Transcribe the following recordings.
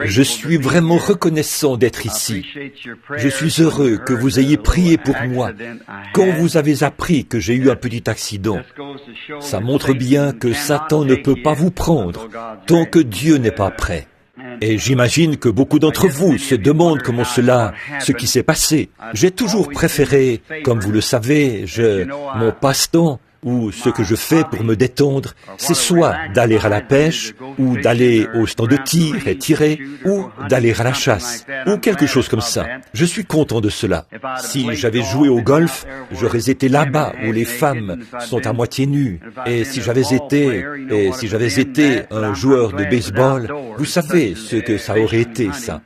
Je suis vraiment reconnaissant d'être ici. Je suis heureux que vous ayez prié pour moi quand vous avez appris que j'ai eu un petit accident. Ça montre bien que Satan ne peut pas vous prendre tant que Dieu n'est pas prêt. Et j'imagine que beaucoup d'entre vous se demandent comment ce qui s'est passé. J'ai toujours préféré, comme vous le savez, mon passe-temps, ou ce que je fais pour me détendre, c'est soit d'aller à la pêche, ou d'aller au stand de tir et tirer, ou d'aller à la chasse, ou quelque chose comme ça. Je suis content de cela. Si j'avais joué au golf, j'aurais été là-bas où les femmes sont à moitié nues. Et si j'avais été un joueur de baseball, vous savez ce que ça aurait été, ça.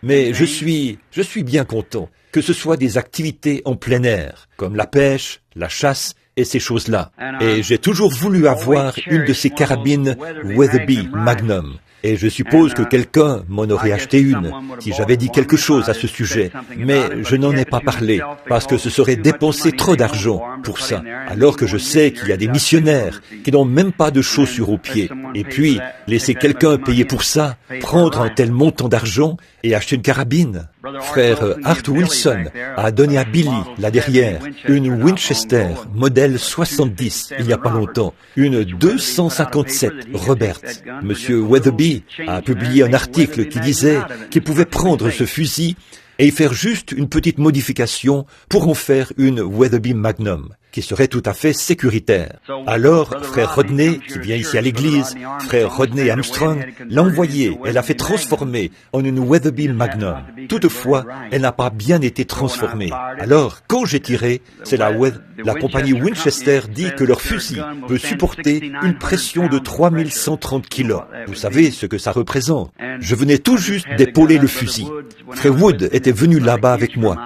Mais je suis bien content que ce soit des activités en plein air, comme la pêche, la chasse, et ces choses-là. Et j'ai toujours voulu avoir une de ces carabines Weatherby Magnum. Et je suppose que quelqu'un m'en aurait acheté une si j'avais dit quelque chose à ce sujet. Mais je n'en ai pas parlé, parce que ce serait dépenser trop d'argent pour ça. Alors que je sais qu'il y a des missionnaires qui n'ont même pas de chaussures aux pieds. Et puis, laisser quelqu'un payer pour ça, prendre un tel montant d'argent et acheter une carabine. Frère Art Wilson a donné à Billy, là derrière, une Winchester, modèle 70, il n'y a pas longtemps, une 257 Robert. Monsieur Weatherby a publié un article qui disait qu'il pouvait prendre ce fusil et y faire juste une petite modification pour en faire une Weatherby Magnum, qui serait tout à fait sécuritaire. Alors, frère Rodney, qui vient ici à l'église, frère Rodney Armstrong, l'a envoyée, elle l'a fait transformer en une Weatherby Magnum. Toutefois, elle n'a pas bien été transformée. Alors, quand j'ai tiré, la compagnie Winchester dit que leur fusil peut supporter une pression de 3130 kilos. Vous savez ce que ça représente. Je venais tout juste d'épauler le fusil. Frère Wood était venu là-bas avec moi.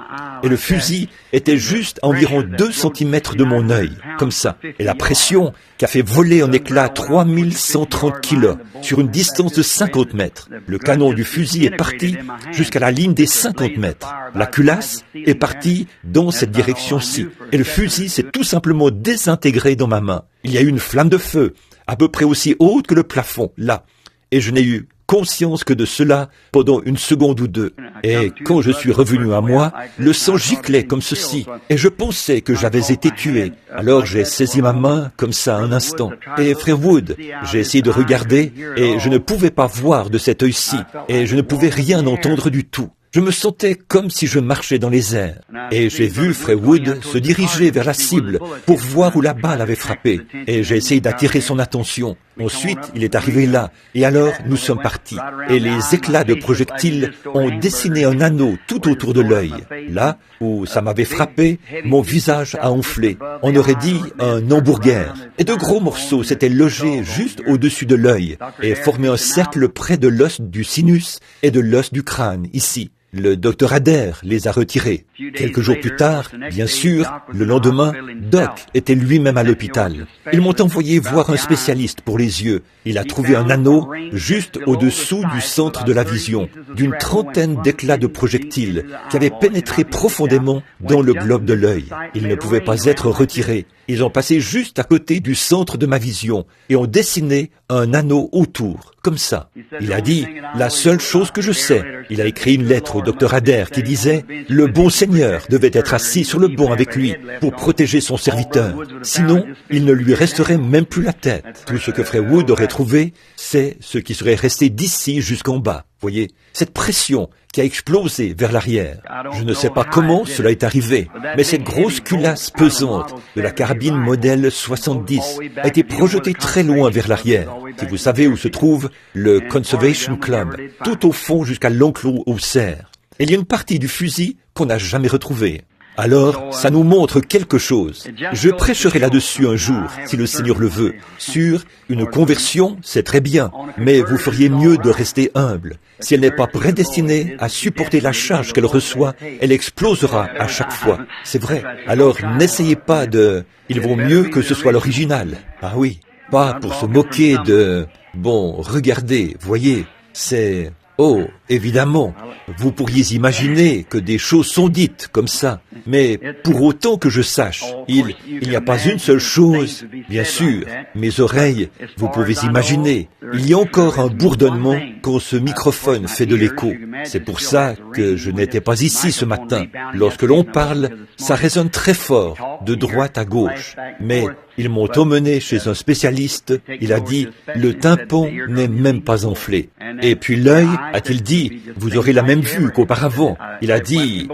Et le fusil était juste à environ 2 cm de mon œil, comme ça. Et la pression qui a fait voler en éclats 3130 kilos sur une distance de 50 mètres. Le canon du fusil est parti jusqu'à la ligne des 50 mètres. La culasse est partie dans cette direction-ci. Et le fusil s'est tout simplement désintégré dans ma main. Il y a eu une flamme de feu, à peu près aussi haute que le plafond, là. Et je n'ai eu conscience que de cela pendant une seconde ou deux. Et quand je suis revenu à moi, le sang giclait comme ceci, et je pensais que j'avais été tué. Alors j'ai saisi ma main comme ça un instant. Et frère Wood, j'ai essayé de regarder, et je ne pouvais pas voir de cet œil-ci, et je ne pouvais rien entendre du tout. Je me sentais comme si je marchais dans les airs. Et j'ai vu frère Wood se diriger vers la cible pour voir où la balle avait frappé. Et j'ai essayé d'attirer son attention. Ensuite, il est arrivé là. Et alors, nous sommes partis. Et les éclats de projectiles ont dessiné un anneau tout autour de l'œil. Là où ça m'avait frappé, mon visage a enflé. On aurait dit un hamburger. Et de gros morceaux s'étaient logés juste au-dessus de l'œil et formaient un cercle près de l'os du sinus et de l'os du crâne, ici. Le docteur Adair les a retirés. Quelques jours plus tard, bien sûr, le lendemain, Doc était lui-même à l'hôpital. Ils m'ont envoyé voir un spécialiste pour les yeux. Il a trouvé un anneau juste au-dessous du centre de la vision, d'une trentaine d'éclats de projectiles qui avaient pénétré profondément dans le globe de l'œil. Il ne pouvait pas être retiré. Ils ont passé juste à côté du centre de ma vision et ont dessiné un anneau autour, comme ça. Il a dit, la seule chose que je sais, il a écrit une lettre au docteur Adair qui disait, le bon Seigneur devait être assis sur le banc avec lui pour protéger son serviteur. Sinon, il ne lui resterait même plus la tête. Tout ce que frère Wood aurait trouvé, c'est ce qui serait resté d'ici jusqu'en bas. Voyez, cette pression qui a explosé vers l'arrière. Je ne sais pas comment cela est arrivé, mais cette grosse culasse pesante de la carabine modèle 70 a été projetée très loin vers l'arrière. Si vous savez où se trouve le Conservation Club, tout au fond jusqu'à l'enclos au cerf. Et il y a une partie du fusil qu'on n'a jamais retrouvée. Alors, ça nous montre quelque chose. Je prêcherai là-dessus un jour, si le Seigneur le veut. Sur une conversion, c'est très bien, mais vous feriez mieux de rester humble. Si elle n'est pas prédestinée à supporter la charge qu'elle reçoit, elle explosera à chaque fois. C'est vrai. Alors, n'essayez pas de... Il vaut mieux que ce soit l'original. Ah oui, pas pour se moquer de... Bon, regardez, voyez, c'est... Oh, évidemment, vous pourriez imaginer que des choses sont dites comme ça. Mais pour autant que je sache, il n'y a pas une seule chose, bien sûr, mes oreilles, vous pouvez imaginer, il y a encore un bourdonnement quand ce microphone fait de l'écho. C'est pour ça que je n'étais pas ici ce matin. Lorsque l'on parle, ça résonne très fort, de droite à gauche. Mais ils m'ont emmené chez un spécialiste, il a dit, le tympan n'est même pas enflé. Et puis l'œil, a-t-il dit, vous aurez la même vue qu'auparavant. Il a dit,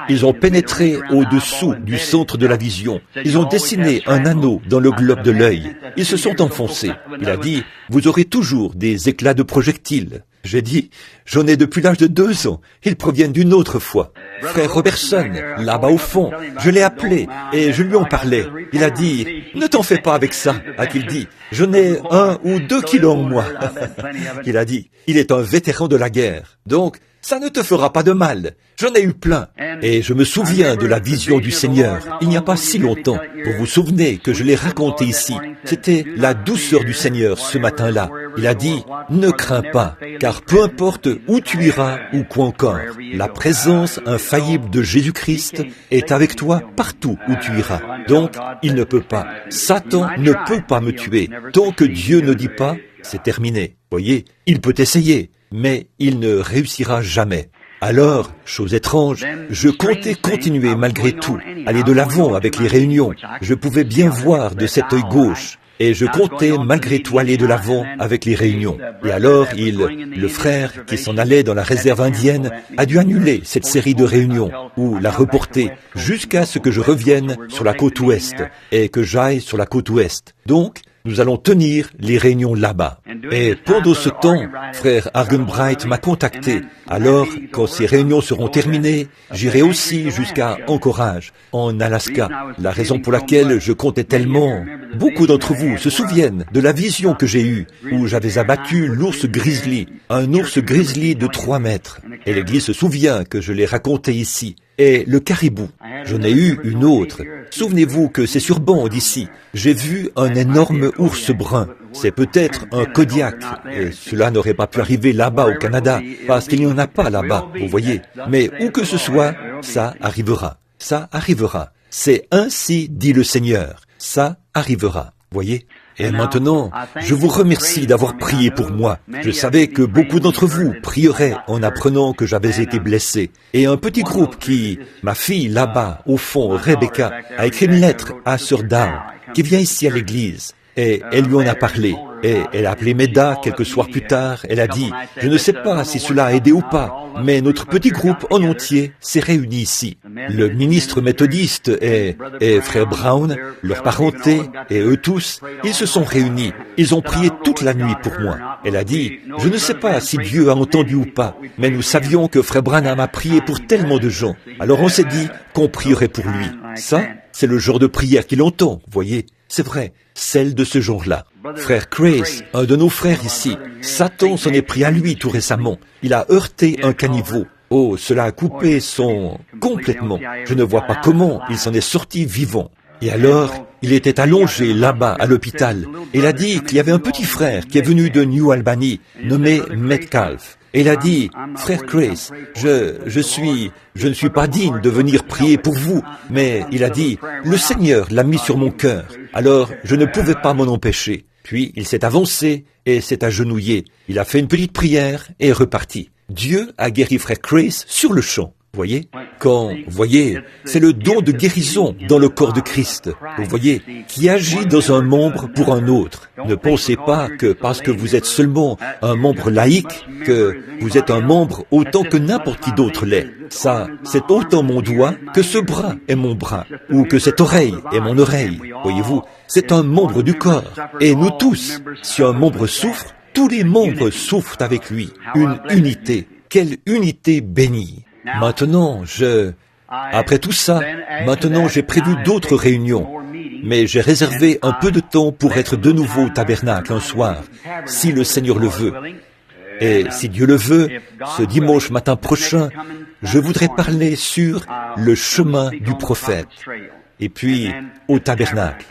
ils ont pénétré au-dessous du centre de la vision. Ils ont dessiné un anneau dans le globe de l'œil. Ils se sont enfoncés. Il a dit, vous aurez toujours des éclats de projectiles. J'ai dit, j'en ai depuis l'âge de 2 ans. Ils proviennent d'une autre foi. Frère Robertson, là-bas au fond, je l'ai appelé et je lui en parlais. Il a dit, ne t'en fais pas avec ça, a-t-il dit. Je n'ai 1 ou 2 kilos en moi. Il a dit, il est un vétéran de la guerre. Donc, ça ne te fera pas de mal. J'en ai eu plein. Et je me souviens de la vision du Seigneur, il n'y a pas si longtemps. Vous vous souvenez que je l'ai raconté ici. C'était la douceur du Seigneur ce matin-là. Il a dit, ne crains pas, car peu importe où tu iras ou quoi encore, la présence infaillible de Jésus-Christ est avec toi partout où tu iras. Donc, il ne peut pas. Satan ne peut pas me tuer. Tant que Dieu ne dit pas, c'est terminé. Voyez, il peut essayer, mais il ne réussira jamais. Alors, chose étrange, je comptais continuer malgré tout, aller de l'avant avec les réunions. Je pouvais bien voir de cet œil gauche. Et je comptais malgré tout aller de l'avant avec les réunions. Et alors, le frère qui s'en allait dans la réserve indienne, a dû annuler cette série de réunions, ou la reporter, jusqu'à ce que je revienne sur la côte ouest, et que j'aille sur la côte ouest. Donc, nous allons tenir les réunions là-bas. Et pendant ce temps, frère Argenbright m'a contacté. Alors, quand ces réunions seront terminées, j'irai aussi jusqu'à Anchorage, en Alaska. La raison pour laquelle je comptais tellement... Beaucoup d'entre vous se souviennent de la vision que j'ai eue, où j'avais abattu l'ours grizzly, un ours grizzly de 3 mètres. Et l'Église se souvient que je l'ai raconté ici. Et le caribou. J'en ai eu une autre. Souvenez-vous que c'est sur bande ici. J'ai vu un énorme ours brun. C'est peut-être un Kodiak. Et cela n'aurait pas pu arriver là-bas au Canada, parce qu'il n'y en a pas là-bas, vous voyez. Mais où que ce soit, ça arrivera. Ça arrivera. C'est ainsi dit le Seigneur. Ça arrivera. Voyez? Et maintenant, je vous remercie d'avoir prié pour moi. Je savais que beaucoup d'entre vous prieraient en apprenant que j'avais été blessé. Et un petit groupe ma fille là-bas, au fond, Rebecca, a écrit une lettre à Sir Dow, qui vient ici à l'église. Et elle lui en a parlé. Et elle a appelé Meda quelques soirs plus tard. Elle a dit, je ne sais pas si cela a aidé ou pas, mais notre petit groupe en entier s'est réuni ici. Le ministre méthodiste et frère Brown, leur parenté et eux tous, ils se sont réunis. Ils ont prié toute la nuit pour moi. Elle a dit, je ne sais pas si Dieu a entendu ou pas, mais nous savions que frère Branham a prié pour tellement de gens. Alors on s'est dit qu'on prierait pour lui. Ça, c'est le genre de prière qu'il entend, voyez. C'est vrai, celle de ce genre-là. Frère Grace, un de nos frères ici, Satan s'en est pris à lui tout récemment. Il a heurté un caniveau. Oh, cela a coupé complètement. Je ne vois pas comment il s'en est sorti vivant. Et alors, il était allongé là-bas à l'hôpital. Il a dit qu'il y avait un petit frère qui est venu de New Albany, nommé Metcalf. Et il a dit, frère Grace, je ne suis pas digne de venir prier pour vous, mais il a dit, le Seigneur l'a mis sur mon cœur, alors je ne pouvais pas m'en empêcher. Puis il s'est avancé et s'est agenouillé. Il a fait une petite prière et est reparti. Dieu a guéri frère Grace sur le champ. Voyez, c'est le don de guérison dans le corps de Christ, vous voyez, qui agit dans un membre pour un autre. Ne pensez pas que parce que vous êtes seulement un membre laïque, que vous êtes un membre autant que n'importe qui d'autre l'est. Ça, c'est autant mon doigt que ce bras est mon bras, ou que cette oreille est mon oreille. Voyez-vous, c'est un membre du corps. Et nous tous, si un membre souffre, tous les membres souffrent avec lui. Une unité. Quelle unité bénie! Maintenant, après tout ça, maintenant j'ai prévu d'autres réunions, mais j'ai réservé un peu de temps pour être de nouveau au tabernacle un soir, si le Seigneur le veut. Et si Dieu le veut, ce dimanche matin prochain, je voudrais parler sur le chemin du prophète, et puis au tabernacle.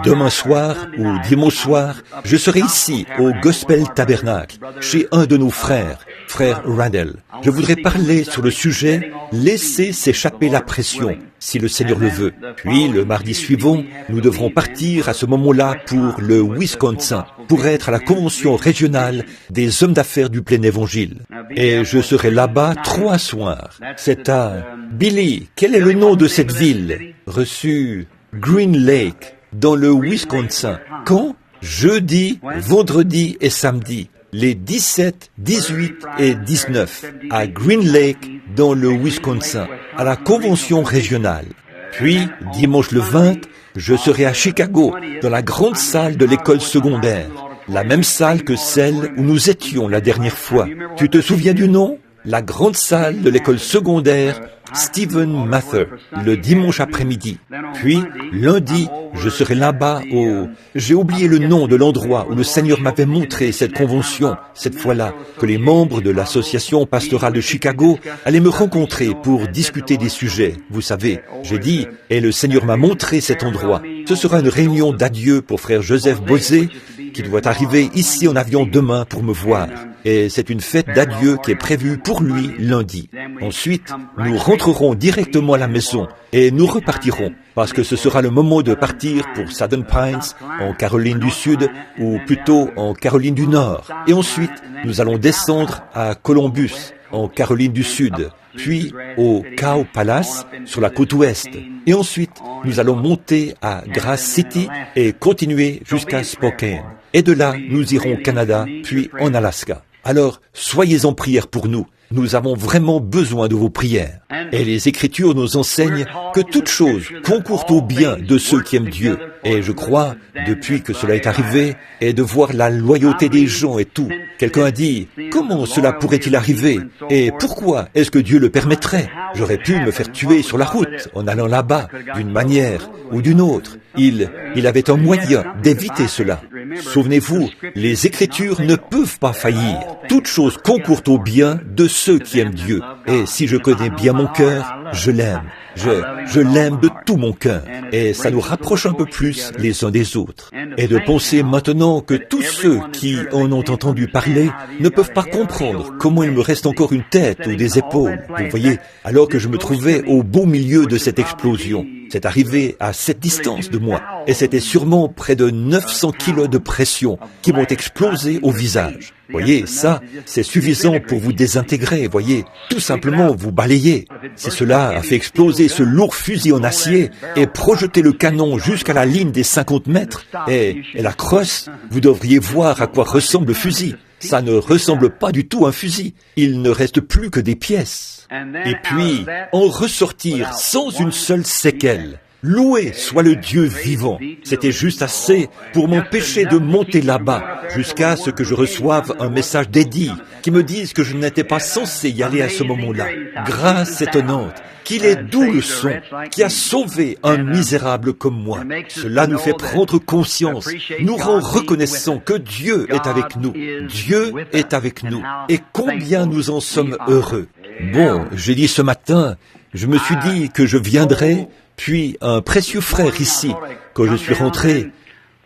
Demain soir ou dimanche soir, je serai ici au Gospel Tabernacle, chez un de nos frères, frère Randall. Je voudrais parler sur le sujet « Laisser s'échapper la pression », si le Seigneur le veut. Puis, le mardi suivant, nous devrons partir à ce moment-là pour le Wisconsin, pour être à la convention régionale des hommes d'affaires du plein évangile. Et je serai là-bas 3 soirs. C'est à... Billy, quel est le nom de cette ville? Reçu Green Lake, dans le Wisconsin. Quand? Jeudi, vendredi et samedi. Les 17, 18 et 19 à Green Lake dans le Wisconsin, à la convention régionale. Puis, dimanche le 20, je serai à Chicago, dans la grande salle de l'école secondaire, la même salle que celle où nous étions la dernière fois. Tu te souviens du nom? La grande salle de l'école secondaire Stephen Mather, le dimanche après-midi. Puis, lundi, je serai là-bas au... J'ai oublié le nom de l'endroit où le Seigneur m'avait montré cette convention, cette fois-là, que les membres de l'association pastorale de Chicago allaient me rencontrer pour discuter des sujets. Vous savez, j'ai dit, et le Seigneur m'a montré cet endroit. Ce sera une réunion d'adieu pour frère Joseph Bosé, qui doit arriver ici en avion demain pour me voir. Et c'est une fête d'adieu qui est prévue pour lui lundi. Ensuite, nous rentrerons directement à la maison et nous repartirons, parce que ce sera le moment de partir pour Southern Pines, en Caroline du Sud, ou plutôt en Caroline du Nord. Et ensuite, nous allons descendre à Columbus, en Caroline du Sud, puis au Cow Palace, sur la côte ouest. Et ensuite, nous allons monter à Grass City et continuer jusqu'à Spokane. Et de là, nous irons au Canada, puis en Alaska. Alors, soyez en prière pour nous. Nous avons vraiment besoin de vos prières. Et les Écritures nous enseignent que toute chose concourt au bien de ceux qui aiment Dieu. Et je crois, depuis que cela est arrivé, et de voir la loyauté des gens et tout, quelqu'un a dit, comment cela pourrait-il arriver? Et pourquoi est-ce que Dieu le permettrait? J'aurais pu me faire tuer sur la route en allant là-bas, d'une manière ou d'une autre. Il avait un moyen d'éviter cela. Souvenez-vous, les Écritures ne peuvent pas faillir. Toute chose concourt au bien de ceux qui aiment Dieu. Et si je connais bien mon cœur, je l'aime. Je l'aime de tout mon cœur. Et ça nous rapproche un peu plus les uns des autres. Et de penser maintenant que tous ceux qui en ont entendu parler ne peuvent pas comprendre comment il me reste encore une tête ou des épaules. Vous voyez, alors que je me trouvais au beau milieu de cette explosion. C'est arrivé à cette distance de moi. Et c'était sûrement près de 900 kilos de pression qui m'ont explosé au visage. Voyez, ça, c'est suffisant pour vous désintégrer, voyez, tout simplement vous balayer. Si cela a fait exploser ce lourd fusil en acier et projeter le canon jusqu'à la ligne des 50 mètres et la crosse, vous devriez voir à quoi ressemble le fusil. Ça ne ressemble pas du tout à un fusil. Il ne reste plus que des pièces. Et puis, en ressortir sans une seule séquelle. Loué soit le Dieu vivant. C'était juste assez pour m'empêcher de monter là-bas, jusqu'à ce que je reçoive un message d'Eddie qui me dise que je n'étais pas censé y aller à ce moment-là. Grâce étonnante, qu'il est doux le son, qui a sauvé un misérable comme moi. Cela nous fait prendre conscience, nous rend reconnaissants que Dieu est avec nous. Dieu est avec nous. Et combien nous en sommes heureux. Bon, j'ai dit ce matin, je me suis dit que je viendrais. Puis un précieux frère ici, quand je suis rentré,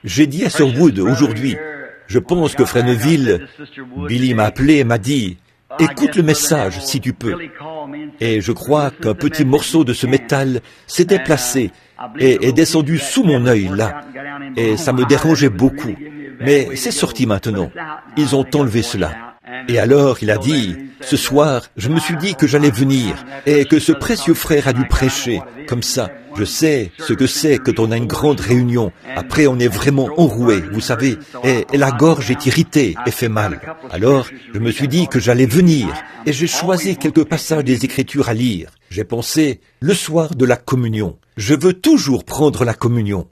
j'ai dit à Sir Wood aujourd'hui, je pense que frère Neville, Billy m'a appelé et m'a dit, écoute le message si tu peux. Et je crois qu'un petit morceau de ce métal s'est déplacé et est descendu sous mon œil là. Et ça me dérangeait beaucoup. Mais c'est sorti maintenant. Ils ont enlevé cela. Et alors, il a dit, ce soir, je me suis dit que j'allais venir et que ce précieux frère a dû prêcher. Comme ça, je sais ce que c'est quand on a une grande réunion. Après, on est vraiment enroué, vous savez, et la gorge est irritée et fait mal. Alors, je me suis dit que j'allais venir et j'ai choisi quelques passages des Écritures à lire. J'ai pensé, le soir de la communion, je veux toujours prendre la communion.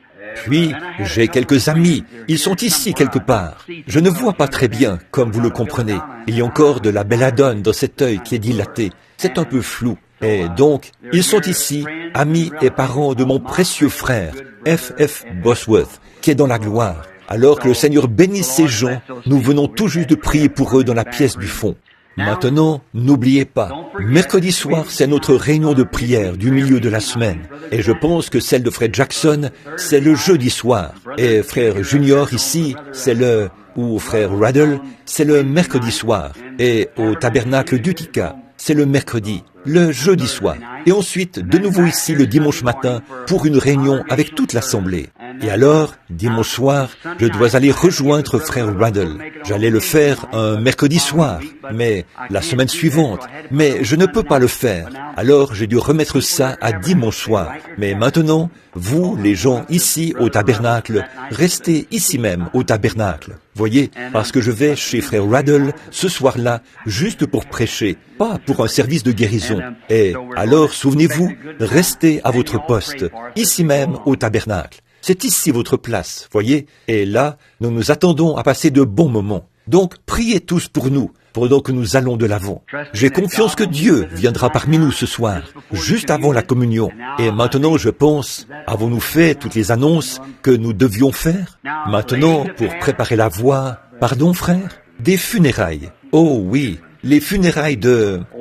Puis, j'ai quelques amis, ils sont ici quelque part. Je ne vois pas très bien, comme vous le comprenez. Il y a encore de la belladone dans cet œil qui est dilaté. C'est un peu flou. Et donc, ils sont ici, amis et parents de mon précieux frère, F.F. Bosworth, qui est dans la gloire. Alors que le Seigneur bénisse ces gens, nous venons tout juste de prier pour eux dans la pièce du fond. Maintenant, n'oubliez pas, mercredi soir, c'est notre réunion de prière du milieu de la semaine. Et je pense que celle de frère Jackson, c'est le jeudi soir. Et frère Junior ici, c'est le ou frère Raddle, c'est le mercredi soir. Et au tabernacle d'Utica, c'est le mercredi, le jeudi soir. Et ensuite, de nouveau ici le dimanche matin pour une réunion avec toute l'assemblée. Et alors, dimanche soir, je dois aller rejoindre frère Raddle. J'allais le faire un mercredi soir, mais la semaine suivante. Mais je ne peux pas le faire. Alors, j'ai dû remettre ça à dimanche soir. Mais maintenant, vous, les gens ici au tabernacle, restez ici même au tabernacle. Voyez, parce que je vais chez frère Raddle ce soir-là, juste pour prêcher, pas pour un service de guérison. Et alors, souvenez-vous, restez à votre poste, ici même au tabernacle. C'est ici votre place, voyez. Et là, nous nous attendons à passer de bons moments. Donc, priez tous pour nous, pendant que nous allons de l'avant. J'ai confiance que Dieu viendra parmi nous ce soir, juste avant la communion. Et maintenant, je pense, avons-nous fait toutes les annonces que nous devions faire? Maintenant, pour préparer la voie, pardon frère, des funérailles. Oh oui, les funérailles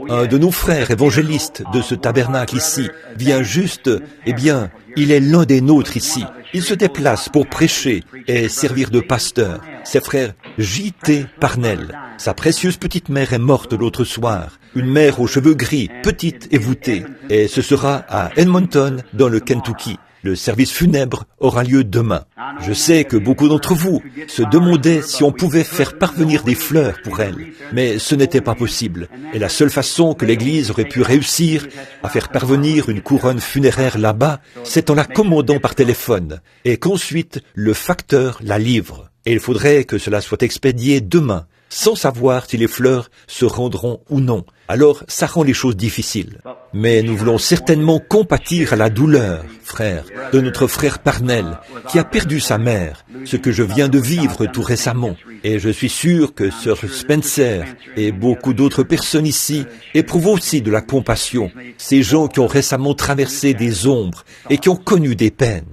un de nos frères évangélistes de ce tabernacle ici vient juste, eh bien, il est l'un des nôtres ici. Il se déplace pour prêcher et servir de pasteur. C'est frère J.T. Parnell. Sa précieuse petite mère est morte l'autre soir. Une mère aux cheveux gris, petite et voûtée. Et ce sera à Edmonton, dans le Kentucky. Le service funèbre aura lieu demain. Je sais que beaucoup d'entre vous se demandaient si on pouvait faire parvenir des fleurs pour elle, mais ce n'était pas possible. Et la seule façon que l'Église aurait pu réussir à faire parvenir une couronne funéraire là-bas, c'est en la commandant par téléphone, et qu'ensuite le facteur la livre. Et il faudrait que cela soit expédié demain, sans savoir si les fleurs se rendront ou non. Alors, ça rend les choses difficiles. Mais nous voulons certainement compatir à la douleur, frère, de notre frère Parnell, qui a perdu sa mère, ce que je viens de vivre tout récemment. Et je suis sûr que Sir Spencer et beaucoup d'autres personnes ici éprouvent aussi de la compassion, ces gens qui ont récemment traversé des ombres et qui ont connu des peines.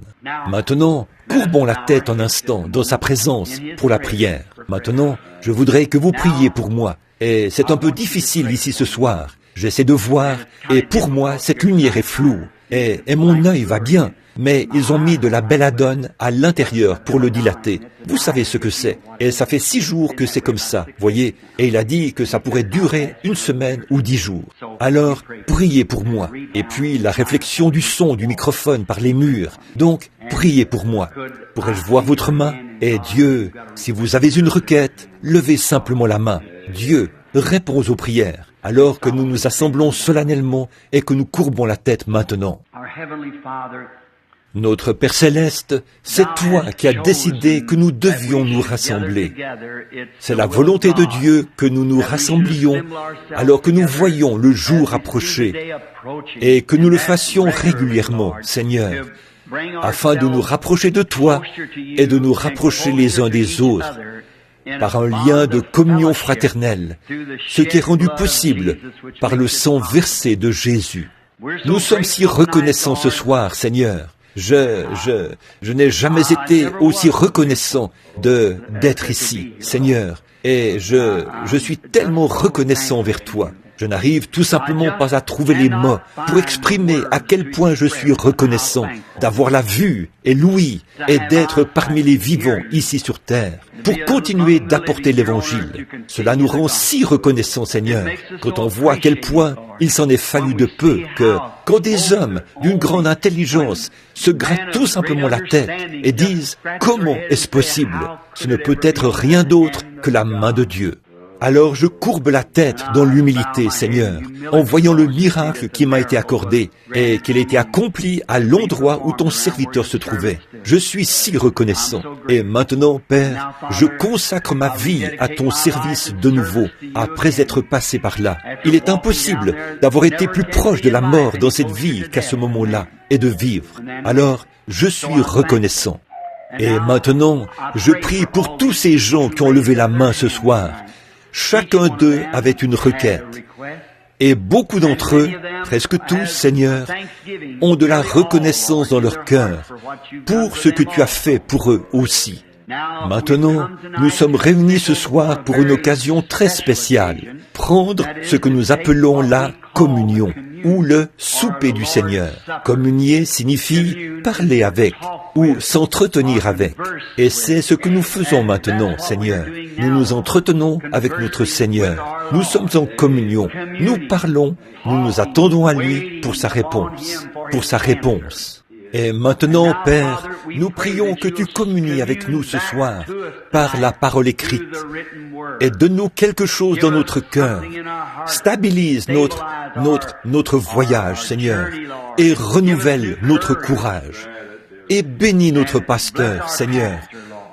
Maintenant, courbons la tête un instant dans sa présence pour la prière. Maintenant, je voudrais que vous priez pour moi. Et c'est un peu difficile ici ce soir. J'essaie de voir, et pour moi, cette lumière est floue. Et mon œil va bien, mais ils ont mis de la belladone à l'intérieur pour le dilater. Vous savez ce que c'est. Et ça fait 6 jours que c'est comme ça, voyez. Et il a dit que ça pourrait durer 1 semaine ou 10 jours. Alors, priez pour moi. Et puis, la réflexion du son du microphone par les murs. Donc, priez pour moi. Pourrais-je voir votre main? Et Dieu, si vous avez une requête, levez simplement la main. Dieu répond aux prières. Alors que nous nous assemblons solennellement et que nous courbons la tête maintenant. Notre Père Céleste, c'est toi qui as décidé que nous devions nous rassembler. C'est la volonté de Dieu que nous nous rassemblions alors que nous voyons le jour approcher et que nous le fassions régulièrement, Seigneur, afin de nous rapprocher de toi et de nous rapprocher les uns des autres par un lien de communion fraternelle, ce qui est rendu possible par le sang versé de Jésus. Nous sommes si reconnaissants ce soir, Seigneur. Je n'ai jamais été aussi reconnaissant d'être ici, Seigneur. Et je suis tellement reconnaissant vers toi. Je n'arrive tout simplement pas à trouver les mots pour exprimer à quel point je suis reconnaissant d'avoir la vue et l'ouïe et d'être parmi les vivants ici sur terre pour continuer d'apporter l'Évangile. Cela nous rend si reconnaissants, Seigneur, quand on voit à quel point il s'en est fallu de peu que quand des hommes d'une grande intelligence se grattent tout simplement la tête et disent « Comment est-ce possible ? Ce ne peut être rien d'autre que la main de Dieu. » Alors je courbe la tête dans l'humilité, Seigneur, en voyant le miracle qui m'a été accordé et qu'il a été accompli à l'endroit où ton serviteur se trouvait. Je suis si reconnaissant. Et maintenant, Père, je consacre ma vie à ton service de nouveau, après être passé par là. Il est impossible d'avoir été plus proche de la mort dans cette vie qu'à ce moment-là, et de vivre. Alors, je suis reconnaissant. Et maintenant, je prie pour tous ces gens qui ont levé la main ce soir. Chacun d'eux avait une requête. Et beaucoup d'entre eux, presque tous, Seigneur, ont de la reconnaissance dans leur cœur pour ce que tu as fait pour eux aussi. Maintenant, nous sommes réunis ce soir pour une occasion très spéciale, prendre ce que nous appelons la communion, ou le souper du Seigneur. Communier signifie parler avec, ou s'entretenir avec. Et c'est ce que nous faisons maintenant, Seigneur. Nous nous entretenons avec notre Seigneur. Nous sommes en communion. Nous parlons, nous nous attendons à lui pour sa réponse. Pour sa réponse. Et maintenant, Père, nous prions que tu communies avec nous ce soir par la parole écrite. Et donne-nous quelque chose dans notre cœur. Stabilise notre voyage, Seigneur, et renouvelle notre courage. Et bénis notre pasteur, Seigneur,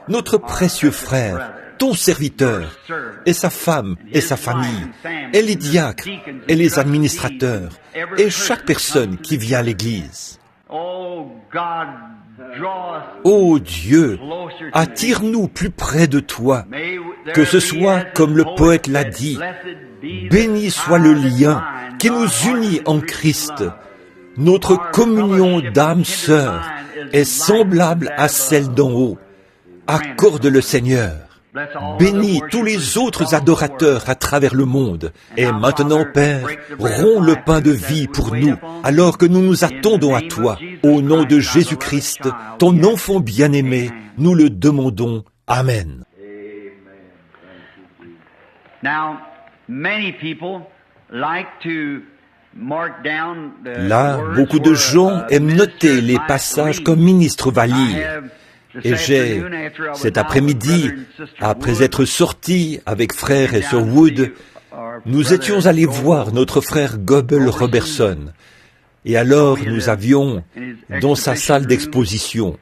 notre précieux frère, ton serviteur, et sa femme et sa famille, et les diacres, et les administrateurs, et chaque personne qui vient à l'Église. Ô Dieu, attire-nous plus près de toi, que ce soit comme le poète l'a dit, béni soit le lien qui nous unit en Christ. Notre communion d'âme sœur est semblable à celle d'en haut. Accorde-le, Seigneur. Bénis tous les autres adorateurs à travers le monde. Et maintenant, Père, romps le pain de vie pour nous, alors que nous nous attendons à toi. Au nom de Jésus-Christ, ton enfant bien-aimé, nous le demandons. Amen. Là, beaucoup de gens aiment noter les passages qu'un ministre va lire. Et cet après-midi, après être sortis avec frère et sœur Wood, nous étions allés voir notre frère Goebel Robertson. Et alors, nous avions dans sa salle d'exposition.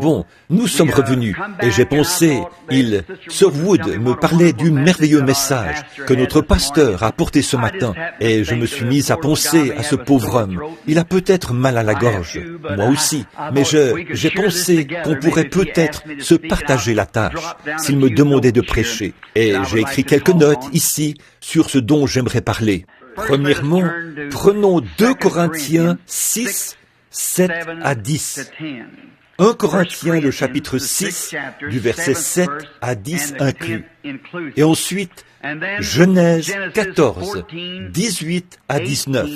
Bon, nous sommes revenus, et j'ai pensé, Sir Wood me parlait du merveilleux message que notre pasteur a apporté ce matin, et je me suis mis à penser à ce pauvre homme. Il a peut-être mal à la gorge, moi aussi, mais j'ai pensé qu'on pourrait peut-être se partager la tâche s'il me demandait de prêcher. Et j'ai écrit quelques notes ici sur ce dont j'aimerais parler. Premièrement, prenons 2 Corinthiens 6, 7 à 10. 1 Corinthiens, le chapitre 6, du verset 7 à 10 inclus. Et ensuite, Genèse 14, 18 à 19.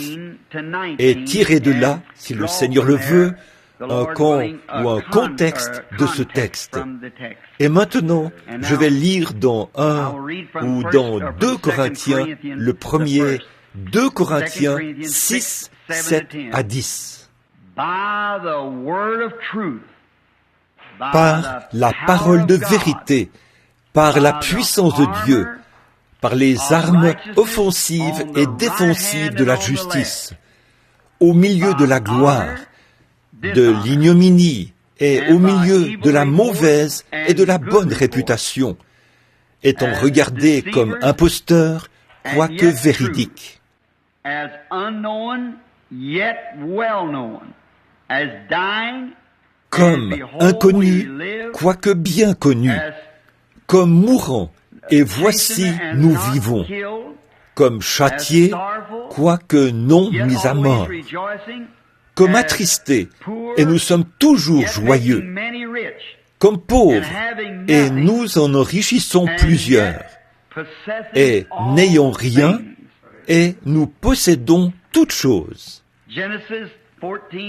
Et tiré de là, si le Seigneur le veut, un contexte de ce texte. Et maintenant, je vais lire dans 2 Corinthiens, le premier, 2 Corinthiens 6, 7 à 10. Par la parole de vérité, par la puissance de Dieu, par les armes offensives et défensives de la justice, au milieu de la gloire, de l'ignominie et au milieu de la mauvaise et de la bonne réputation, étant regardé comme imposteur, quoique véridique. Comme inconnu, quoique bien connu, comme mourant, et voici nous vivons, comme châtiés, quoique non mis à mort, comme attristés, et nous sommes toujours joyeux, comme pauvres, et nous en enrichissons plusieurs, et n'ayons rien, et nous possédons toutes choses.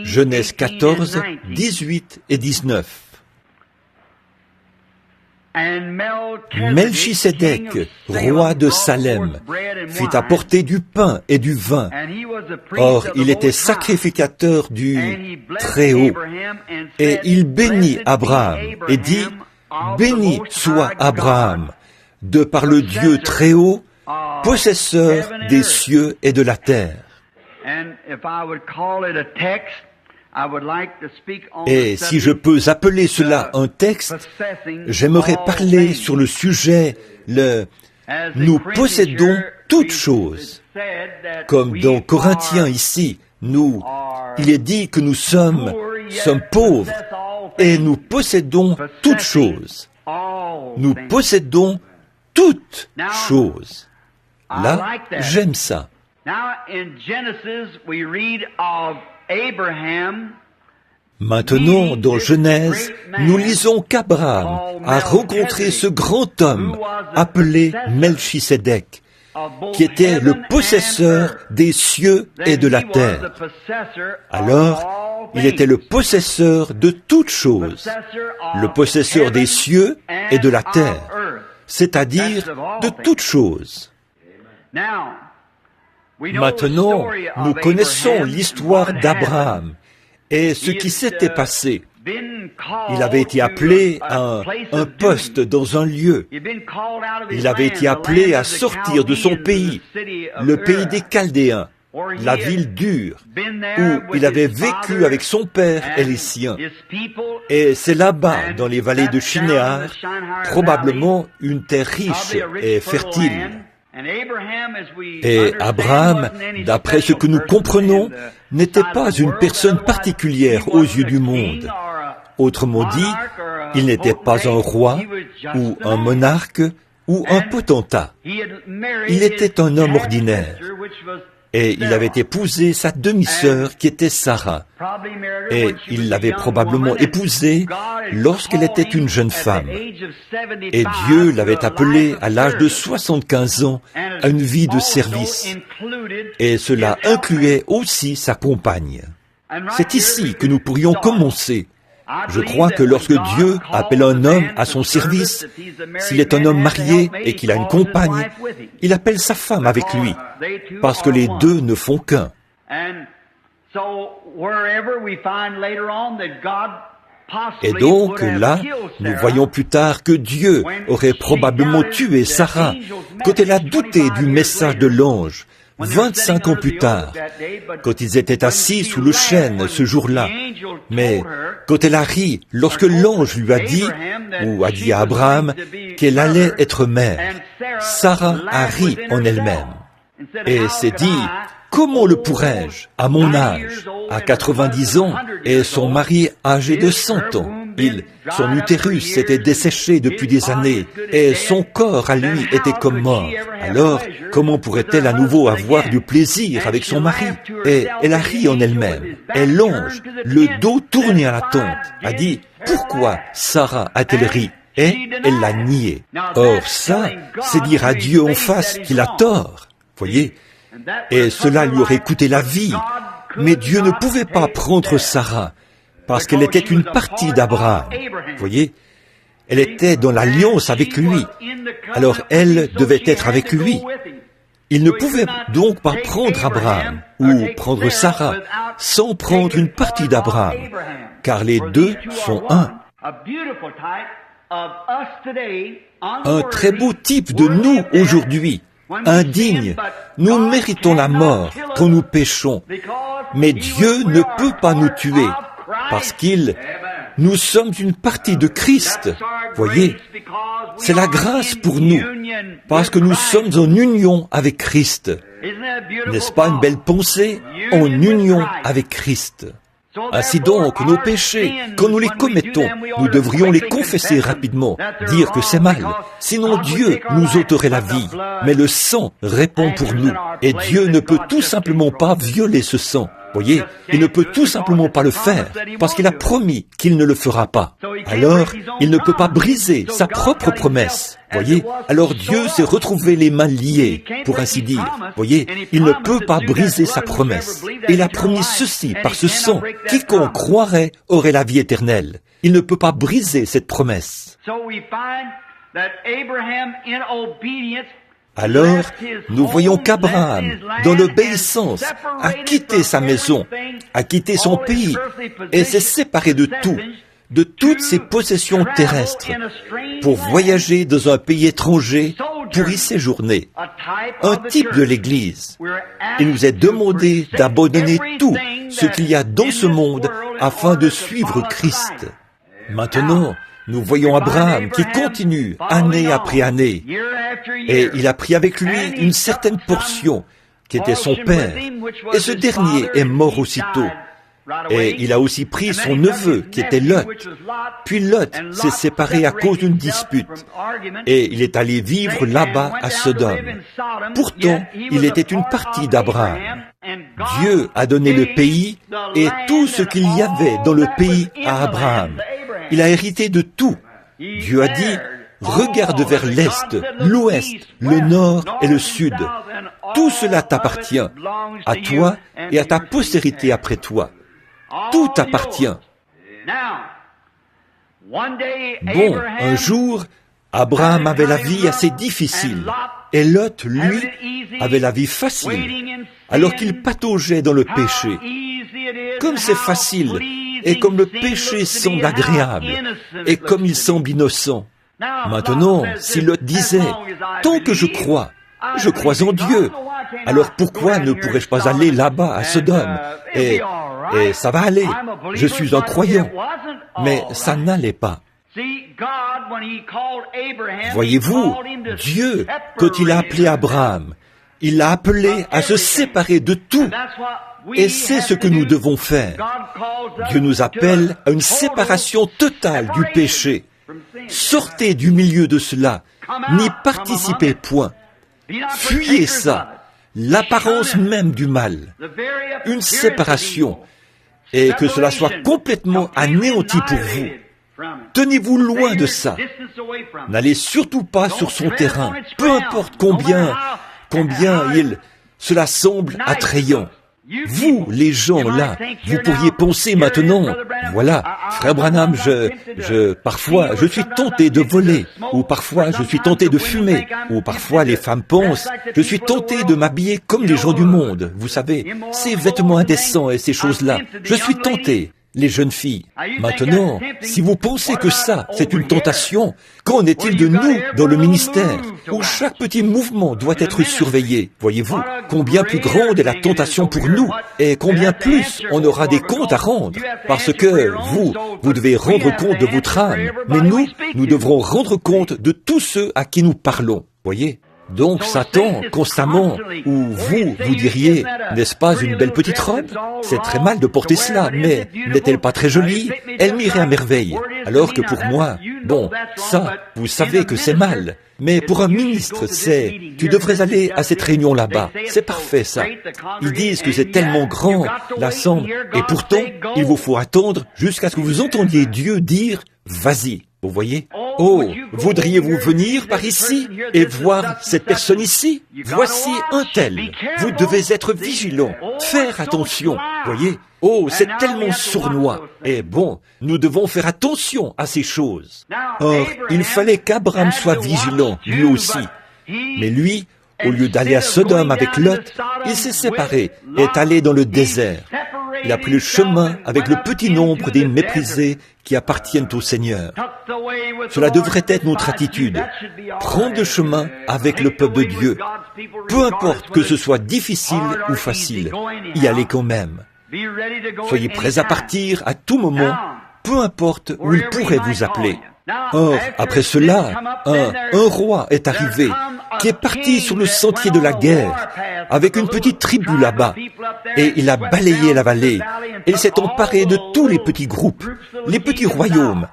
Genèse 14, 18 et 19. Melchisédek, roi de Salem, fit apporter du pain et du vin. Or, il était sacrificateur du Très-Haut. Et il bénit Abraham et dit, « Béni soit Abraham, de par le Dieu Très-Haut, possesseur des cieux et de la terre. » Et si je peux appeler cela un texte, j'aimerais parler sur le sujet, nous possédons toutes choses. Comme dans Corinthiens ici, il est dit que nous sommes pauvres et nous possédons toutes choses. Nous possédons toutes choses. Là, j'aime ça. Maintenant, dans Genèse, nous lisons qu'Abraham a rencontré ce grand homme appelé Melchisédek, qui était le possesseur des cieux et de la terre. Alors, il était le possesseur de toutes choses, le possesseur des cieux et de la terre, c'est-à-dire de toutes choses. Maintenant, nous connaissons l'histoire d'Abraham et ce qui s'était passé. Il avait été appelé à un poste dans un lieu. Il avait été appelé à sortir de son pays, le pays des Chaldéens, la ville dure, où il avait vécu avec son père et les siens. Et c'est là-bas, dans les vallées de Shinéar, probablement une terre riche et fertile. Et Abraham, d'après ce que nous comprenons, n'était pas une personne particulière aux yeux du monde. Autrement dit, il n'était pas un roi, ou un monarque, ou un potentat. Il était un homme ordinaire. Et il avait épousé sa demi-sœur qui était Sarah. Et il l'avait probablement épousée lorsqu'elle était une jeune femme. Et Dieu l'avait appelée à l'âge de 75 ans à une vie de service. Et cela incluait aussi sa compagne. C'est ici que nous pourrions commencer. Je crois que lorsque Dieu appelle un homme à son service, s'il est un homme marié et qu'il a une compagne, il appelle sa femme avec lui, parce que les deux ne font qu'un. Et donc là, nous voyons plus tard que Dieu aurait probablement tué Sarah quand elle a douté du message de l'ange, 25 ans plus tard, quand ils étaient assis sous le chêne ce jour-là. Mais quand elle a ri, lorsque l'ange lui a dit, ou a dit à Abraham, qu'elle allait être mère, Sarah a ri en elle-même. Et s'est dit, comment le pourrais-je, à mon âge, à 90 ans, et son mari âgé de 100 ans? Son utérus s'était desséché depuis des années, et son corps à lui était comme mort. Alors, comment pourrait-elle à nouveau avoir du plaisir avec son mari? Et elle a ri en elle-même. Et l'ange, le dos tourné à la tente, a dit, pourquoi Sarah a-t-elle ri? Et elle l'a nié. Or ça, c'est dire à Dieu en face qu'il a tort. Voyez? Et cela lui aurait coûté la vie. Mais Dieu ne pouvait pas prendre Sarah, parce qu'elle était une partie d'Abraham. Voyez, elle était dans l'alliance avec lui. Alors elle devait être avec lui. Il ne pouvait donc pas prendre Abraham ou prendre Sarah sans prendre une partie d'Abraham, car les deux sont un. Un très beau type de nous aujourd'hui. Indignes, nous méritons la mort quand nous péchons, mais Dieu ne peut pas nous tuer, parce nous sommes une partie de Christ. Voyez, c'est la grâce pour nous, parce que nous sommes en union avec Christ. N'est-ce pas une belle pensée? En union avec Christ. Ainsi donc, nos péchés, quand nous les commettons, nous devrions les confesser rapidement, dire que c'est mal. Sinon Dieu nous ôterait la vie. Mais le sang répond pour nous. Et Dieu ne peut tout simplement pas violer ce sang. Voyez, il ne peut tout simplement pas le faire, parce qu'il a promis qu'il ne le fera pas. Alors, il ne peut pas briser sa propre promesse. Voyez, alors Dieu s'est retrouvé les mains liées, pour ainsi dire. Voyez, il ne peut pas briser sa promesse. Il a promis ceci par ce sang. Quiconque croirait aurait la vie éternelle. Il ne peut pas briser cette promesse. Alors, nous voyons qu'Abraham, dans l'obéissance, a quitté sa maison, a quitté son pays, et s'est séparé de tout, de toutes ses possessions terrestres, pour voyager dans un pays étranger, pour y séjourner. Un type de l'Église. Il nous est demandé d'abandonner tout ce qu'il y a dans ce monde afin de suivre Christ. Maintenant, nous voyons Abraham qui continue année après année, et il a pris avec lui une certaine portion qui était son père, et ce dernier est mort aussitôt. Et il a aussi pris son neveu, qui était Lot. Puis Lot s'est séparé à cause d'une dispute. Et il est allé vivre là-bas à Sodome. Pourtant, il était une partie d'Abraham. Dieu a donné le pays et tout ce qu'il y avait dans le pays à Abraham. Il a hérité de tout. Dieu a dit, regarde vers l'est, l'ouest, le nord et le sud. Tout cela t'appartient, à toi et à ta postérité après toi. Tout t'appartient. Bon, un jour, Abraham avait la vie assez difficile, et Lot, lui, avait la vie facile, alors qu'il pataugeait dans le péché. Comme c'est facile, et comme le péché semble agréable, et comme il semble innocent. Maintenant, si Lot disait, « Tant que je crois en Dieu, alors pourquoi ne pourrais-je pas aller là-bas à Sodome et ça va aller, je suis un croyant. » Mais ça n'allait pas. Voyez-vous, Dieu, quand il a appelé Abraham, il l'a appelé à se séparer de tout. Et c'est ce que nous devons faire. Dieu nous appelle à une séparation totale du péché. Sortez du milieu de cela, n'y participez point. Fuyez ça, l'apparence même du mal. Une séparation, et que cela soit complètement anéanti pour vous. Tenez-vous loin de ça. N'allez surtout pas sur son terrain, peu importe combien cela semble attrayant. Vous, les gens là, vous pourriez penser maintenant, voilà, frère Branham, parfois je suis tenté de voler, ou parfois je suis tenté de fumer, ou parfois les femmes pensent, je suis tenté de m'habiller comme les gens du monde, vous savez, ces vêtements indécents et ces choses-là, je suis tenté. Les jeunes filles. Maintenant, si vous pensez que ça, c'est une tentation, qu'en est-il de nous dans le ministère, où chaque petit mouvement doit être surveillé? Voyez-vous, combien plus grande est la tentation pour nous, et combien plus on aura des comptes à rendre, parce que vous devez rendre compte de votre âme, mais nous devrons rendre compte de tous ceux à qui nous parlons. Voyez? Donc Satan, constamment, ou vous diriez, n'est-ce pas une belle petite robe? C'est très mal de porter cela, mais n'est-elle pas très jolie? Elle m'irait à merveille. Alors que pour moi, bon, ça, vous savez que c'est mal. Mais pour un ministre, tu devrais aller à cette réunion là-bas. C'est parfait, ça. Ils disent que c'est tellement grand, l'assemblée, et pourtant, il vous faut attendre jusqu'à ce que vous entendiez Dieu dire, vas-y. Vous voyez? Oh, voudriez-vous venir par ici et voir cette personne ici? Voici un tel. Vous devez être vigilant, faire attention. Voyez? Oh, c'est tellement sournois. Et bon, nous devons faire attention à ces choses. Or, il fallait qu'Abraham soit vigilant, lui aussi. Mais lui, au lieu d'aller à Sodome avec Lot, il s'est séparé et est allé dans le désert. Il a pris le chemin avec le petit nombre des méprisés qui appartiennent au Seigneur. Cela devrait être notre attitude. Prendre le chemin avec le peuple de Dieu. Peu importe que ce soit difficile ou facile, y aller quand même. Soyez prêts à partir à tout moment, peu importe où il pourrait vous appeler. Or, après cela, un roi est arrivé, qui est parti sur le sentier de la guerre, avec une petite tribu là-bas, et il a balayé la vallée, et il s'est emparé de tous les petits groupes, les petits royaumes,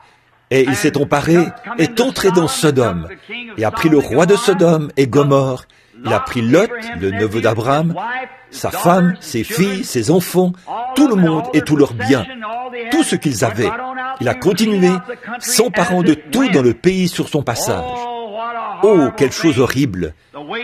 et il s'est emparé, est entré dans Sodome, et a pris le roi de Sodome et Gomorrhe, il a pris Lot, le neveu d'Abraham, sa femme, ses filles, ses enfants, tout le monde et tous leurs biens, tout ce qu'ils avaient. Il a continué, s'emparant de tout dans le pays sur son passage. Oh, quelle chose horrible!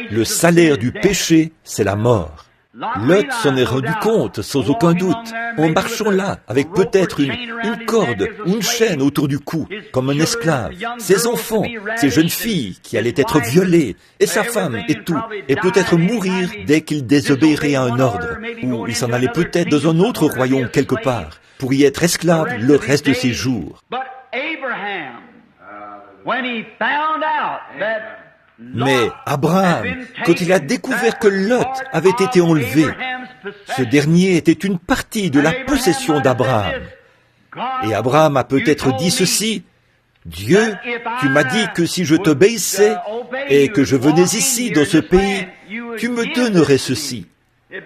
Le salaire du péché, c'est la mort. Lot s'en est rendu compte, sans aucun doute, en marchant là, avec peut-être une corde ou une chaîne autour du cou, comme un esclave. Ses enfants, ses jeunes filles qui allaient être violées, et sa femme et tout, et peut-être mourir dès qu'il désobéirait à un ordre, ou il s'en allait peut-être dans un autre royaume quelque part, pour y être esclave le reste de ses jours. Mais Abraham, quand il a découvert que Lot avait été enlevé, ce dernier était une partie de la possession d'Abraham. Et Abraham a peut-être dit ceci, « Dieu, tu m'as dit que si je t'obéissais et que je venais ici dans ce pays, tu me donnerais ceci.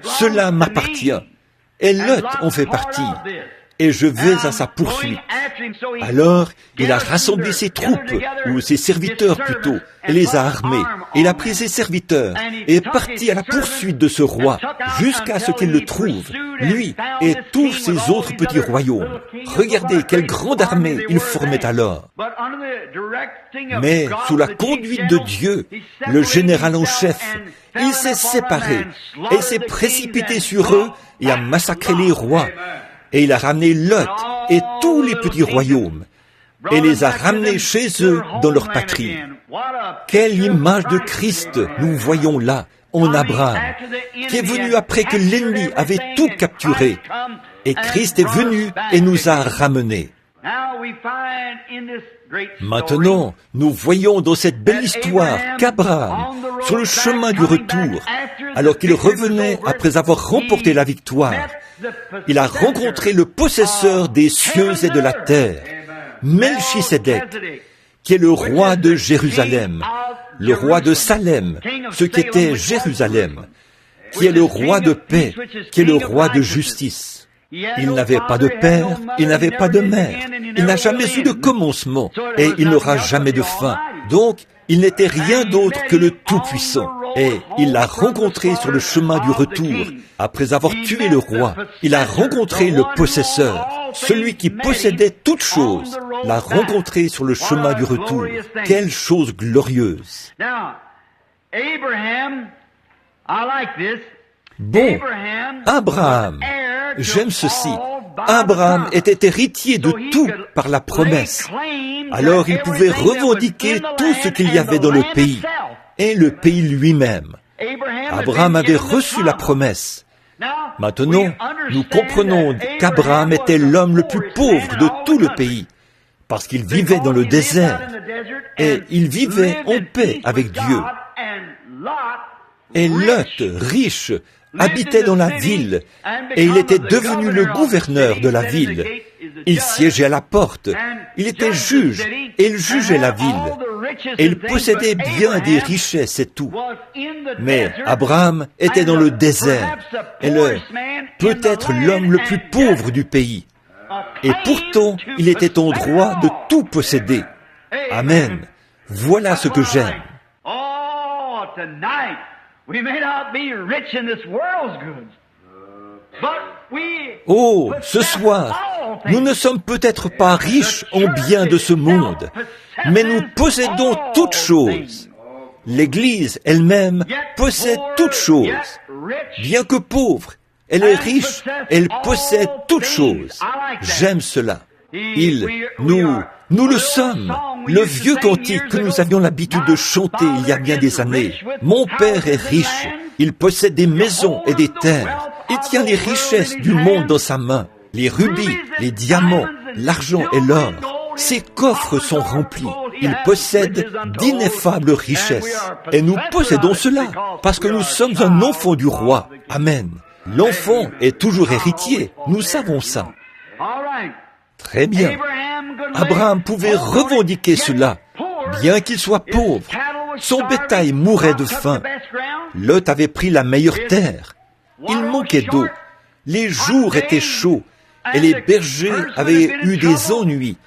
Cela m'appartient. et Lot en fait partie. Et je vais à sa poursuite. Alors, il a rassemblé ses troupes, ou ses serviteurs plutôt, et les a armés. Il a pris ses serviteurs et est parti à la poursuite de ce roi, jusqu'à ce qu'il le trouve, lui et tous ses autres petits royaumes. Regardez quelle grande armée il formait alors. Mais sous la conduite de Dieu, le général en chef, il s'est séparé et s'est précipité sur eux et a massacré les rois. Et il a ramené Lot et tous les petits royaumes, et les a ramenés chez eux dans leur patrie. Quelle image de Christ nous voyons là, en Abraham, qui est venu après que l'ennemi avait tout capturé. Et Christ est venu et nous a ramenés. Maintenant, nous voyons dans cette belle histoire qu'Abraham, sur le chemin du retour, alors qu'il revenait après avoir remporté la victoire, il a rencontré le possesseur des cieux et de la terre, Melchisédek, qui est le roi de Jérusalem, le roi de Salem, ce qui était Jérusalem, qui est le roi de paix, qui est le roi de justice. Il n'avait pas de père, il n'avait pas de mère, il n'a jamais eu de commencement, et il n'aura jamais de fin. Donc, il n'était rien d'autre que le Tout-Puissant. Et il l'a rencontré sur le chemin du retour. Après avoir tué le roi, il a rencontré le possesseur, celui qui possédait toutes choses, l'a rencontré sur le chemin du retour. Quelle chose glorieuse! Bon, Abraham, j'aime ceci. Abraham était héritier de tout par la promesse. Alors il pouvait revendiquer tout ce qu'il y avait dans le pays, et le pays lui-même. Abraham avait reçu la promesse. Maintenant, nous comprenons qu'Abraham était l'homme le plus pauvre de tout le pays, parce qu'il vivait dans le désert, et il vivait en paix avec Dieu. Et Lot, riche, habitait dans la ville, et il était devenu le gouverneur de la ville. Il siégeait à la porte, il était juge, et il jugeait la ville. Et il possédait bien des richesses et tout. Mais Abraham était dans le désert, et peut-être l'homme le plus pauvre du pays. Et pourtant, il était en droit de tout posséder. Amen. Voilà ce que j'aime. Oh, ce soir, nous ne sommes peut-être pas riches en biens de ce monde, mais nous possédons toutes choses. L'Église elle-même possède toutes choses. Bien que pauvre, elle est riche, elle possède toutes choses. J'aime cela. Nous le sommes. Le vieux cantique que nous avions l'habitude de chanter il y a bien des années. Mon père est riche. Il possède des maisons et des terres. Il tient les richesses du monde dans sa main. Les rubis, les diamants, l'argent et l'or. Ses coffres sont remplis. Il possède d'ineffables richesses. Et nous possédons cela parce que nous sommes un enfant du roi. Amen. L'enfant est toujours héritier. Nous savons ça. Très bien. Abraham pouvait revendiquer cela, bien qu'il soit pauvre. Son bétail mourait de faim. Lot avait pris la meilleure terre. Il manquait d'eau. Les jours étaient chauds et les bergers avaient eu des ennuis.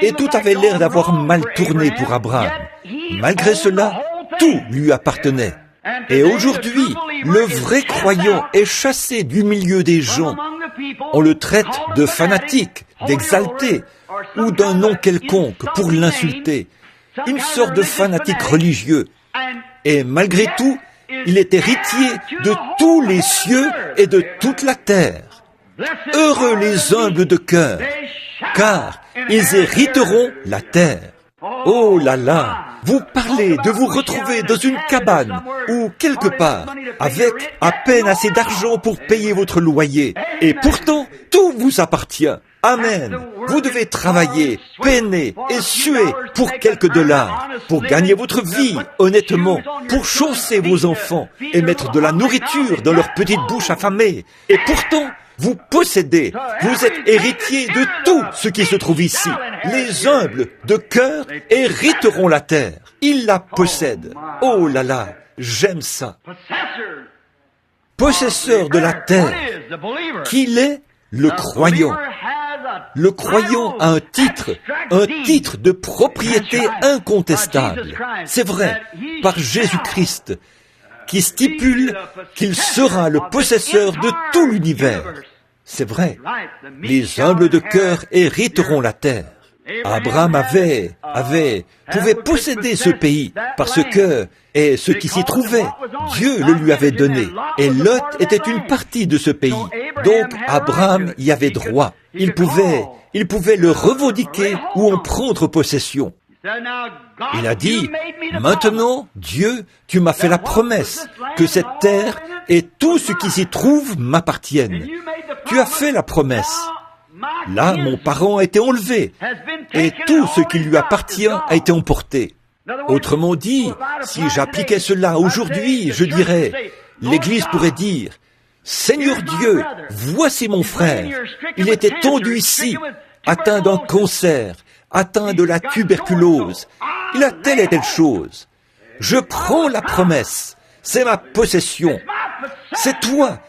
Et tout avait l'air d'avoir mal tourné pour Abraham. Malgré cela, tout lui appartenait. Et aujourd'hui, le vrai croyant est chassé du milieu des gens. On le traite de fanatique, d'exalté, ou d'un nom quelconque pour l'insulter. Une sorte de fanatique religieux. Et malgré tout, il est héritier de tous les cieux et de toute la terre. Heureux les humbles de cœur, car ils hériteront la terre. Oh là là, vous parlez de vous retrouver dans une cabane ou quelque part avec à peine assez d'argent pour payer votre loyer. Et pourtant, tout vous appartient. Amen. Vous devez travailler, peiner et suer pour quelques dollars, pour gagner votre vie honnêtement, pour chausser vos enfants et mettre de la nourriture dans leurs petites bouches affamées. Et pourtant, vous possédez, vous êtes héritier de tout ce qui se trouve ici. Les humbles de cœur hériteront la terre. Ils la possèdent. Oh là là, j'aime ça. possesseur de la terre. Qu'il est le croyant. Le croyant a un titre de propriété incontestable. C'est vrai, par Jésus-Christ, qui stipule qu'il sera le possesseur de tout l'univers. C'est vrai, les humbles de cœur hériteront la terre. Abraham pouvait posséder ce pays parce que, et ce qui s'y trouvait, Dieu le lui avait donné. Et Lot était une partie de ce pays. Donc Abraham y avait droit. Il pouvait le revendiquer ou en prendre possession. Il a dit, maintenant, Dieu, tu m'as fait la promesse que cette terre et tout ce qui s'y trouve m'appartiennent. Tu as fait la promesse. Là, mon parent a été enlevé, et tout ce qui lui appartient a été emporté. Autrement dit, si j'appliquais cela aujourd'hui, je dirais, l'Église pourrait dire, Seigneur Dieu, voici mon frère, il était tendu ici, atteint d'un cancer, atteint de la tuberculose, il a telle et telle chose. Je prends la promesse, c'est ma possession. C'est toi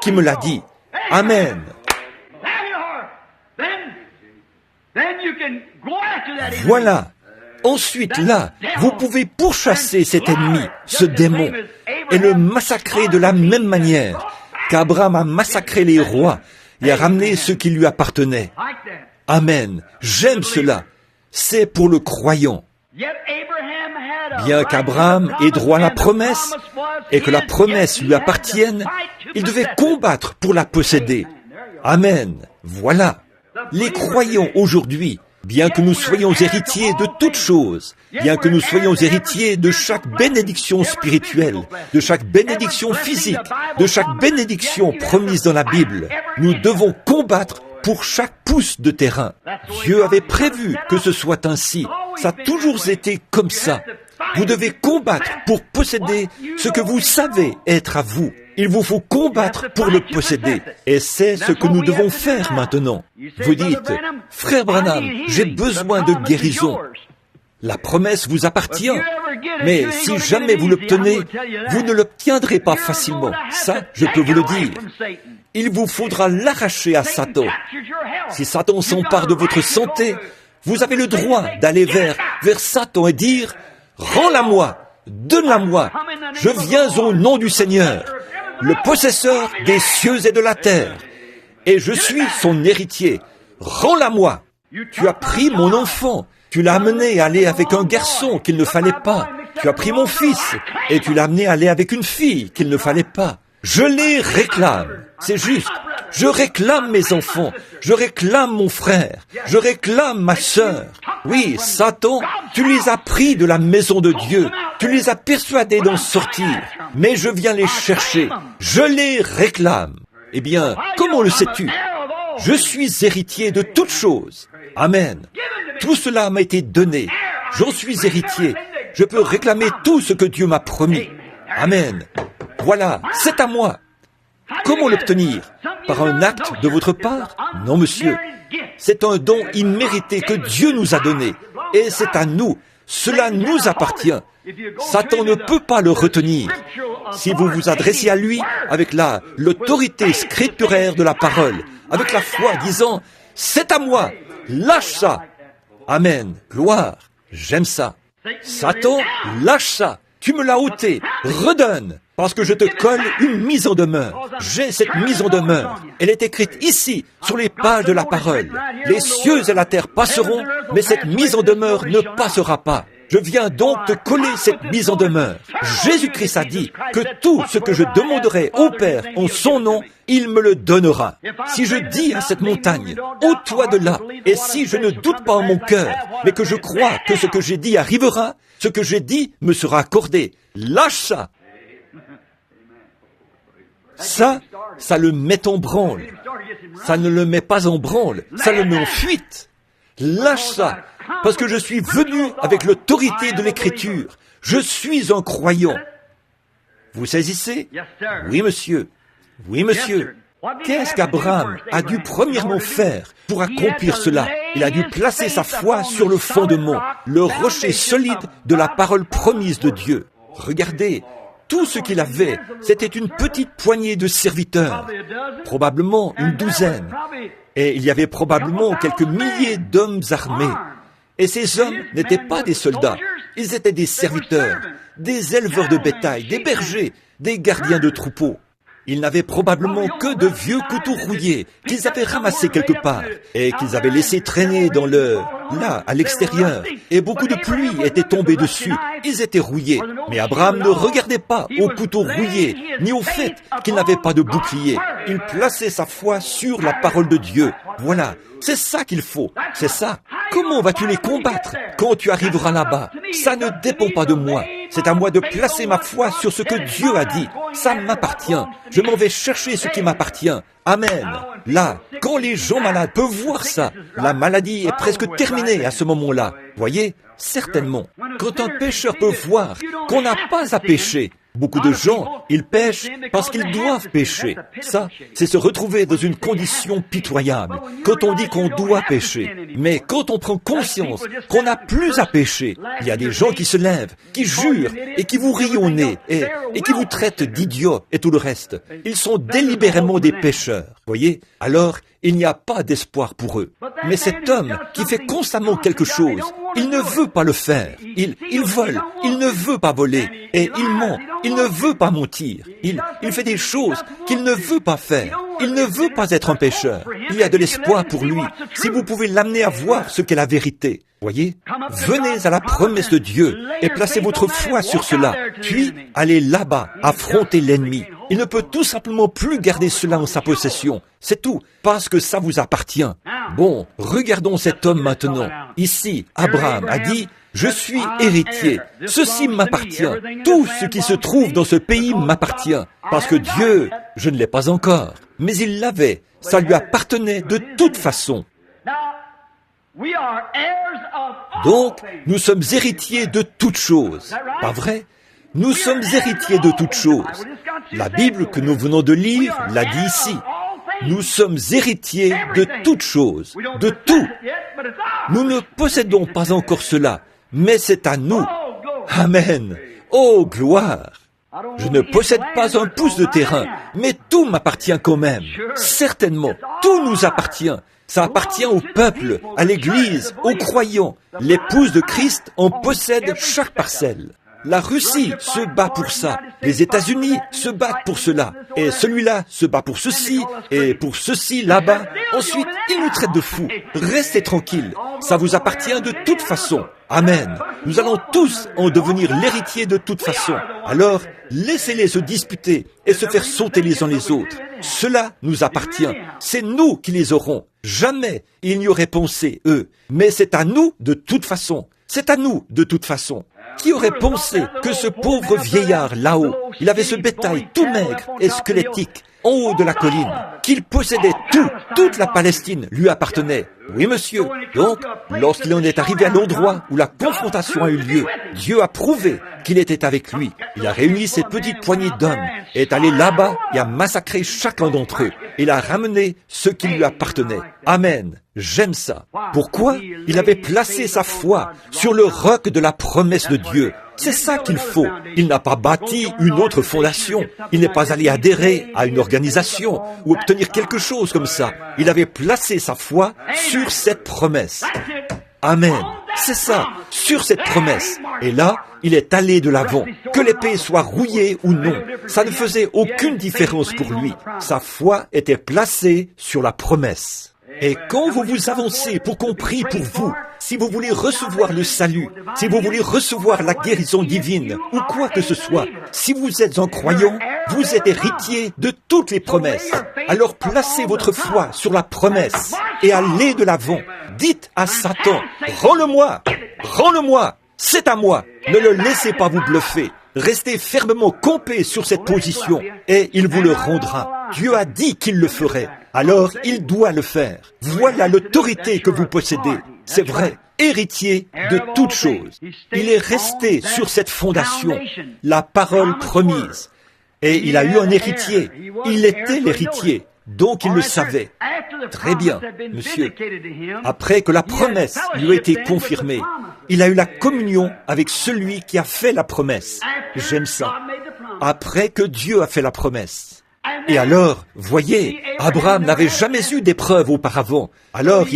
qui me l'as dit. Amen. Voilà. Ensuite, là, vous pouvez pourchasser cet ennemi, ce démon, et le massacrer de la même manière qu'Abraham a massacré les rois et a ramené ce qui lui appartenait. Amen. J'aime cela. C'est pour le croyant. Bien qu'Abraham ait droit à la promesse et que la promesse lui appartienne, il devait combattre pour la posséder. Amen. Voilà. Les croyants aujourd'hui, bien que nous soyons héritiers de toutes choses, bien que nous soyons héritiers de chaque bénédiction spirituelle, de chaque bénédiction physique, de chaque bénédiction promise dans la Bible, nous devons combattre pour chaque pouce de terrain. Dieu avait prévu que ce soit ainsi. Ça a toujours été comme ça. Vous devez combattre pour posséder ce que vous savez être à vous. Il vous faut combattre pour le posséder. Et c'est ce que nous devons faire maintenant. Vous dites, Frère Branham, j'ai besoin de guérison. La promesse vous appartient. Mais si jamais vous l'obtenez, vous ne l'obtiendrez pas facilement. Ça, je peux vous le dire. Il vous faudra l'arracher à Satan. Si Satan s'empare de votre santé, vous avez le droit d'aller vers Satan et dire, rends-la-moi, donne-la-moi, je viens au nom du Seigneur, le possesseur des cieux et de la terre, et je suis son héritier, rends-la-moi. Tu as pris mon enfant, tu l'as amené à aller avec un garçon qu'il ne fallait pas, tu as pris mon fils, et tu l'as amené à aller avec une fille qu'il ne fallait pas. Je les réclame, c'est juste. Je réclame mes enfants, je réclame mon frère, je réclame ma sœur. Oui, Satan, tu les as pris de la maison de Dieu, tu les as persuadés d'en sortir, mais je viens les chercher, je les réclame. Eh bien, comment le sais-tu? Je suis héritier de toutes choses. Amen. Tout cela m'a été donné. J'en suis héritier. Je peux réclamer tout ce que Dieu m'a promis. Amen. Voilà, c'est à moi. Comment l'obtenir? Par un acte de votre part? Non, monsieur. C'est un don immérité que Dieu nous a donné. Et c'est à nous. Cela nous appartient. Satan ne peut pas le retenir. Si vous vous adressez à lui avec l'autorité scripturaire de la parole, avec la foi disant, c'est à moi, lâche ça. Amen. Gloire. J'aime ça. Satan, lâche ça. Tu me l'as ôté. Redonne. Parce que je te colle une mise en demeure. J'ai cette mise en demeure. Elle est écrite ici, sur les pages de la parole. Les cieux et la terre passeront, mais cette mise en demeure ne passera pas. Je viens donc te coller cette mise en demeure. Jésus-Christ a dit que tout ce que je demanderai au Père en son nom, il me le donnera. Si je dis à cette montagne, ôte-toi de là, et si je ne doute pas en mon cœur, mais que je crois que ce que j'ai dit arrivera, ce que j'ai dit me sera accordé. Lâche ça. Ça le met en branle. Ça ne le met pas en branle, ça le met en fuite. Lâche ça, parce que je suis venu avec l'autorité de l'Écriture. Je suis un croyant. Vous saisissez? Oui, monsieur. Oui, monsieur. Qu'est-ce qu'Abraham a dû premièrement faire pour accomplir cela? Il a dû placer sa foi sur le fondement, le rocher solide de la parole promise de Dieu. Regardez, tout ce qu'il avait, c'était une petite poignée de serviteurs, probablement une douzaine. Et il y avait probablement quelques milliers d'hommes armés. Et ces hommes n'étaient pas des soldats, ils étaient des serviteurs, des éleveurs de bétail, des bergers, des gardiens de troupeaux. Ils n'avaient probablement que de vieux couteaux rouillés qu'ils avaient ramassés quelque part et qu'ils avaient laissés traîner là, à l'extérieur. Et beaucoup de pluie était tombée dessus. Ils étaient rouillés. Mais Abraham ne regardait pas aux couteaux rouillés, ni au fait qu'il n'avait pas de bouclier. Il plaçait sa foi sur la parole de Dieu. Voilà, c'est ça qu'il faut, c'est ça. Comment vas-tu les combattre quand tu arriveras là-bas? Ça ne dépend pas de moi. C'est à moi de placer ma foi sur ce que Dieu a dit. Ça m'appartient. Je m'en vais chercher ce qui m'appartient. Amen. Là, quand les gens malades peuvent voir ça, la maladie est presque terminée à ce moment-là. Voyez? Certainement. Quand un pécheur peut voir qu'on n'a pas à pécher, beaucoup de gens, ils pêchent parce qu'ils doivent pécher. Ça, c'est se retrouver dans une condition pitoyable. Quand on dit qu'on doit pécher, mais quand on prend conscience qu'on n'a plus à pécher, il y a des gens qui se lèvent, qui jurent et qui vous rient au nez et qui vous traitent d'idiots et tout le reste. Ils sont délibérément des pécheurs. Voyez? Alors, il n'y a pas d'espoir pour eux. Mais cet homme qui fait constamment quelque chose, il ne veut pas le faire. Il vole, il ne veut pas voler, et il ment, il ne veut pas mentir. Il fait des choses qu'il ne veut pas faire. Il ne veut pas être un pécheur. Il y a de l'espoir pour lui, si vous pouvez l'amener à voir ce qu'est la vérité. Voyez, venez à la promesse de Dieu et placez votre foi sur cela, puis allez là-bas, affronter l'ennemi. Il ne peut tout simplement plus garder cela en sa possession. C'est tout, parce que ça vous appartient. Bon, regardons cet homme maintenant. Ici, Abraham a dit, « Je suis héritier, ceci m'appartient, tout ce qui se trouve dans ce pays m'appartient, parce que Dieu, je ne l'ai pas encore, mais il l'avait, ça lui appartenait de toute façon. » Donc, nous sommes héritiers de toutes choses. Pas vrai? Nous sommes héritiers de toutes choses. La Bible que nous venons de lire l'a dit ici. Nous sommes héritiers de toutes choses, de tout. Nous ne possédons pas encore cela, mais c'est à nous. Amen. Oh, gloire. Je ne possède pas un pouce de terrain, mais tout m'appartient quand même. Certainement, tout nous appartient. Ça appartient au peuple, à l'Église, aux croyants. L'épouse de Christ en possède chaque parcelle. La Russie se bat pour ça. Les États-Unis se battent pour cela. Et celui-là se bat pour ceci, et pour ceci là-bas. Ensuite, il nous traite de fous. Restez tranquilles. Ça vous appartient de toute façon. Amen. Nous allons tous en devenir l'héritier de toute façon. Alors, laissez-les se disputer et se faire sauter les uns les autres. Cela nous appartient. C'est nous qui les aurons. Jamais ils n'y auraient pensé, eux. Mais c'est à nous de toute façon. C'est à nous de toute façon. Qui aurait pensé que ce pauvre vieillard là-haut, il avait ce bétail tout maigre et squelettique, en haut de la colline, qu'il possédait tout, toute la Palestine lui appartenait. Oui, monsieur. Donc, lorsqu'il en est arrivé à l'endroit où la confrontation a eu lieu, Dieu a prouvé qu'il était avec lui. Il a réuni cette petite poignée d'hommes, est allé là-bas et a massacré chacun d'entre eux. Il a ramené ce qui lui appartenait. Amen. J'aime ça. Pourquoi? Il avait placé sa foi sur le roc de la promesse de Dieu. C'est ça qu'il faut. Il n'a pas bâti une autre fondation. Il n'est pas allé adhérer à une organisation ou obtenir quelque chose comme ça. Il avait placé sa foi sur cette promesse. Amen. C'est ça, sur cette promesse. Et là, il est allé de l'avant. Que l'épée soit rouillée ou non, ça ne faisait aucune différence pour lui. Sa foi était placée sur la promesse. Et quand vous vous avancez pour qu'on prie pour vous, si vous voulez recevoir le salut, si vous voulez recevoir la guérison divine, ou quoi que ce soit, si vous êtes un croyant, vous êtes héritier de toutes les promesses. Alors placez votre foi sur la promesse et allez de l'avant. Dites à Satan, rends-le-moi, rends-le-moi, c'est à moi. Ne le laissez pas vous bluffer. Restez fermement campé sur cette position et il vous le rendra. Dieu a dit qu'il le ferait. Alors, il doit le faire. Voilà l'autorité que vous possédez. C'est vrai, héritier de toutes choses. Il est resté sur cette fondation, la parole promise. Et il a eu un héritier. Il était l'héritier. Donc il le savait. Très bien, monsieur. Après que la promesse lui a été confirmée, il a eu la communion avec celui qui a fait la promesse. J'aime ça. après que Dieu a fait la promesse. Et alors, voyez, Abraham n'avait jamais eu d'épreuve auparavant. Alors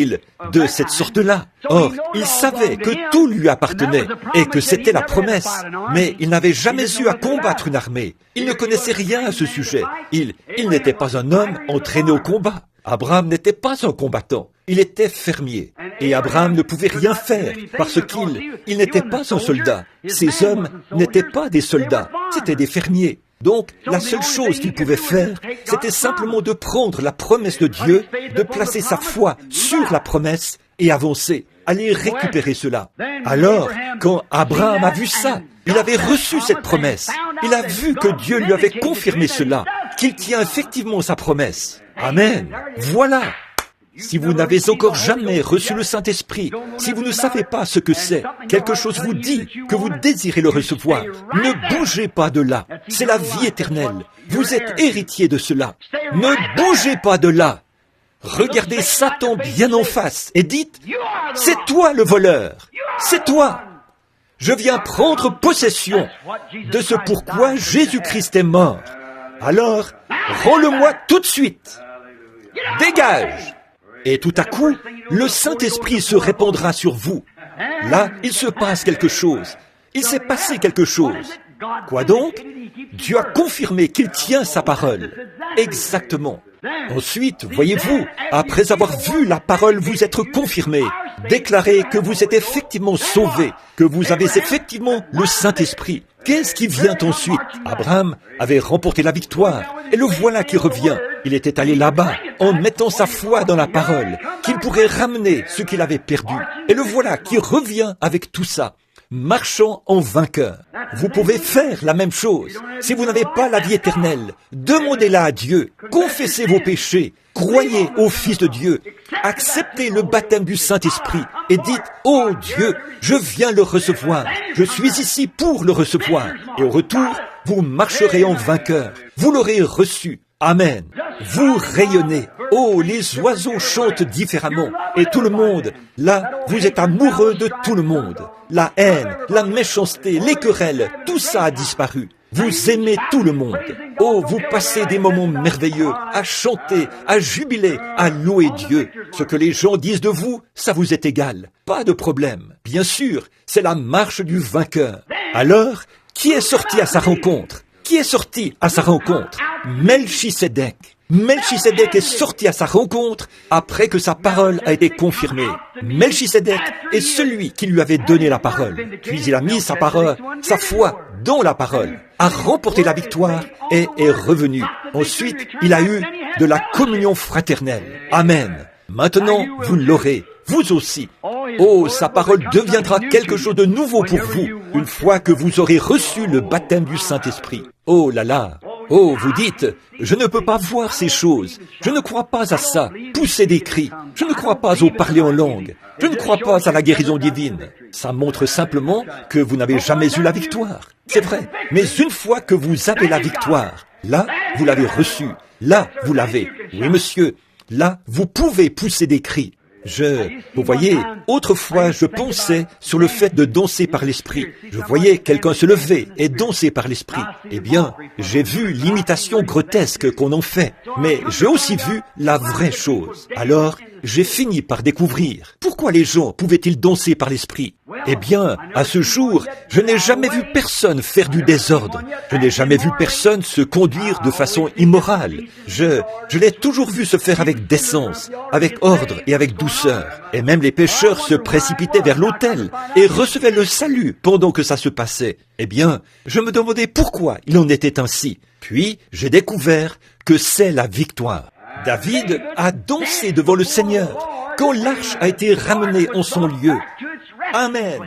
de cette sorte-là. Or, il savait que tout lui appartenait et que c'était la promesse. Mais il n'avait jamais eu à combattre une armée. Il ne connaissait rien à ce sujet. Il n'était pas un homme entraîné au combat. Abraham n'était pas un combattant. Il était fermier. Et Abraham ne pouvait rien faire parce qu'il n'était pas un soldat. Ces hommes n'étaient pas des soldats, c'étaient des fermiers. Donc, la seule chose qu'il pouvait faire, c'était simplement de prendre la promesse de Dieu, de placer sa foi sur la promesse et avancer, aller récupérer cela. Alors, quand Abraham a vu ça, il avait reçu cette promesse. Il a vu que Dieu lui avait confirmé cela, qu'il tient effectivement sa promesse. Amen. Voilà. Si vous n'avez encore jamais reçu le Saint-Esprit, si vous ne savez pas ce que c'est, quelque chose vous dit que vous désirez le recevoir, ne bougez pas de là. C'est la vie éternelle. Vous êtes héritier de cela. Ne bougez pas de là. Regardez Satan bien en face et dites, « C'est toi le voleur. C'est toi. Je viens prendre possession de ce pourquoi Jésus-Christ est mort. Alors, rends-le-moi tout de suite. Dégage. » Et tout à coup, le Saint-Esprit se répandra sur vous. Là, il se passe quelque chose. Il s'est passé quelque chose. Quoi donc? Dieu a confirmé qu'il tient sa parole. Exactement. Ensuite, voyez-vous, après avoir vu la parole vous être confirmée, déclarez que vous êtes effectivement sauvés, que vous avez effectivement le Saint-Esprit. Qu'est-ce qui vient ensuite? Abraham avait remporté la victoire, et le voilà qui revient. Il était allé là-bas, en mettant sa foi dans la parole, qu'il pourrait ramener ce qu'il avait perdu. Et le voilà qui revient avec tout ça, marchant en vainqueur. Vous pouvez faire la même chose. Si vous n'avez pas la vie éternelle, demandez-la à Dieu, confessez vos péchés, croyez au Fils de Dieu, acceptez le baptême du Saint-Esprit et dites « Oh Dieu, je viens le recevoir, je suis ici pour le recevoir. » Et au retour, vous marcherez en vainqueur. Vous l'aurez reçu. Amen. Vous rayonnez. Oh, les oiseaux chantent différemment. Et tout le monde, là, vous êtes amoureux de tout le monde. La haine, la méchanceté, les querelles, tout ça a disparu. Vous aimez tout le monde. Oh, vous passez des moments merveilleux à chanter, à jubiler, à louer Dieu. Ce que les gens disent de vous, ça vous est égal. Pas de problème. Bien sûr, c'est la marche du vainqueur. Alors, qui est sorti à sa rencontre? Qui est sorti à sa rencontre? Melchisédek. Melchisédek est sorti à sa rencontre après que sa parole a été confirmée. Melchisédek est celui qui lui avait donné la parole. Puis il a mis sa parole, sa foi dans la parole, a remporté la victoire et est revenu. Ensuite, il a eu de la communion fraternelle. Amen. Maintenant, vous l'aurez. Vous aussi. Oh, sa parole deviendra quelque chose de nouveau pour vous, une fois que vous aurez reçu le baptême du Saint-Esprit. Oh là là. Oh, vous dites, je ne peux pas voir ces choses. Je ne crois pas à ça. Pousser des cris. Je ne crois pas au parler en langue. Je ne crois pas à la guérison divine. Ça montre simplement que vous n'avez jamais eu la victoire. C'est vrai. Mais une fois que vous avez la victoire, là, vous l'avez reçue. Là, vous l'avez. Oui, monsieur. Là, vous pouvez pousser des cris. Vous voyez, autrefois, je pensais sur le fait de danser par l'esprit. Je voyais quelqu'un se lever et danser par l'esprit. Eh bien, j'ai vu l'imitation grotesque qu'on en fait, mais j'ai aussi vu la vraie chose. Alors, j'ai fini par découvrir pourquoi les gens pouvaient-ils danser par l'esprit. Eh bien, à ce jour, je n'ai jamais vu personne faire du désordre. Je n'ai jamais vu personne se conduire de façon immorale. Je l'ai toujours vu se faire avec décence, avec ordre et avec douceur. Et même les pécheurs se précipitaient vers l'autel et recevaient le salut pendant que ça se passait. Eh bien, je me demandais pourquoi il en était ainsi. Puis, j'ai découvert que c'est la victoire. David a dansé devant le Seigneur quand l'arche a été ramenée en son lieu. Amen.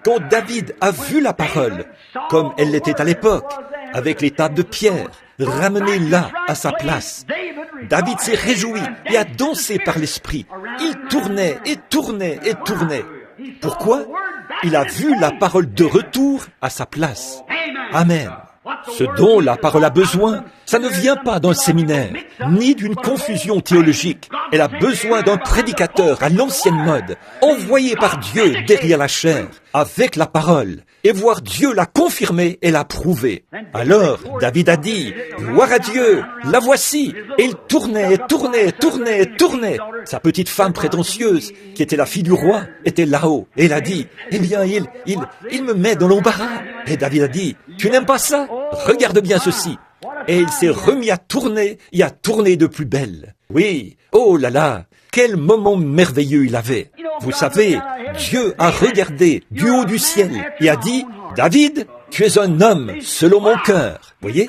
Quand David a vu la parole, comme elle l'était à l'époque, avec les tables de pierre, ramenées là à sa place, David s'est réjoui et a dansé par l'esprit. Il tournait et tournait et tournait. Pourquoi? Il a vu la parole de retour à sa place. Amen. Ce dont la parole a besoin, ça ne vient pas d'un séminaire, ni d'une confusion théologique. Elle a besoin d'un prédicateur à l'ancienne mode, envoyé par Dieu derrière la chair, avec la parole, et voir Dieu la confirmer et la prouver. Alors, David a dit, « Gloire à Dieu, la voici !» Et il tournait, tournait, tournait, tournait. Sa petite femme prétentieuse, qui était la fille du roi, était là-haut. Et il a dit, « Eh bien, il me met dans l'embarras. » Et David a dit, « Tu n'aimes pas ça? Regarde bien ceci. » Et il s'est remis à tourner et à tourner de plus belle. Oui, oh là là, quel moment merveilleux il avait. Vous savez, Dieu a regardé du haut du ciel et a dit, « David, tu es un homme selon mon cœur. » Voyez?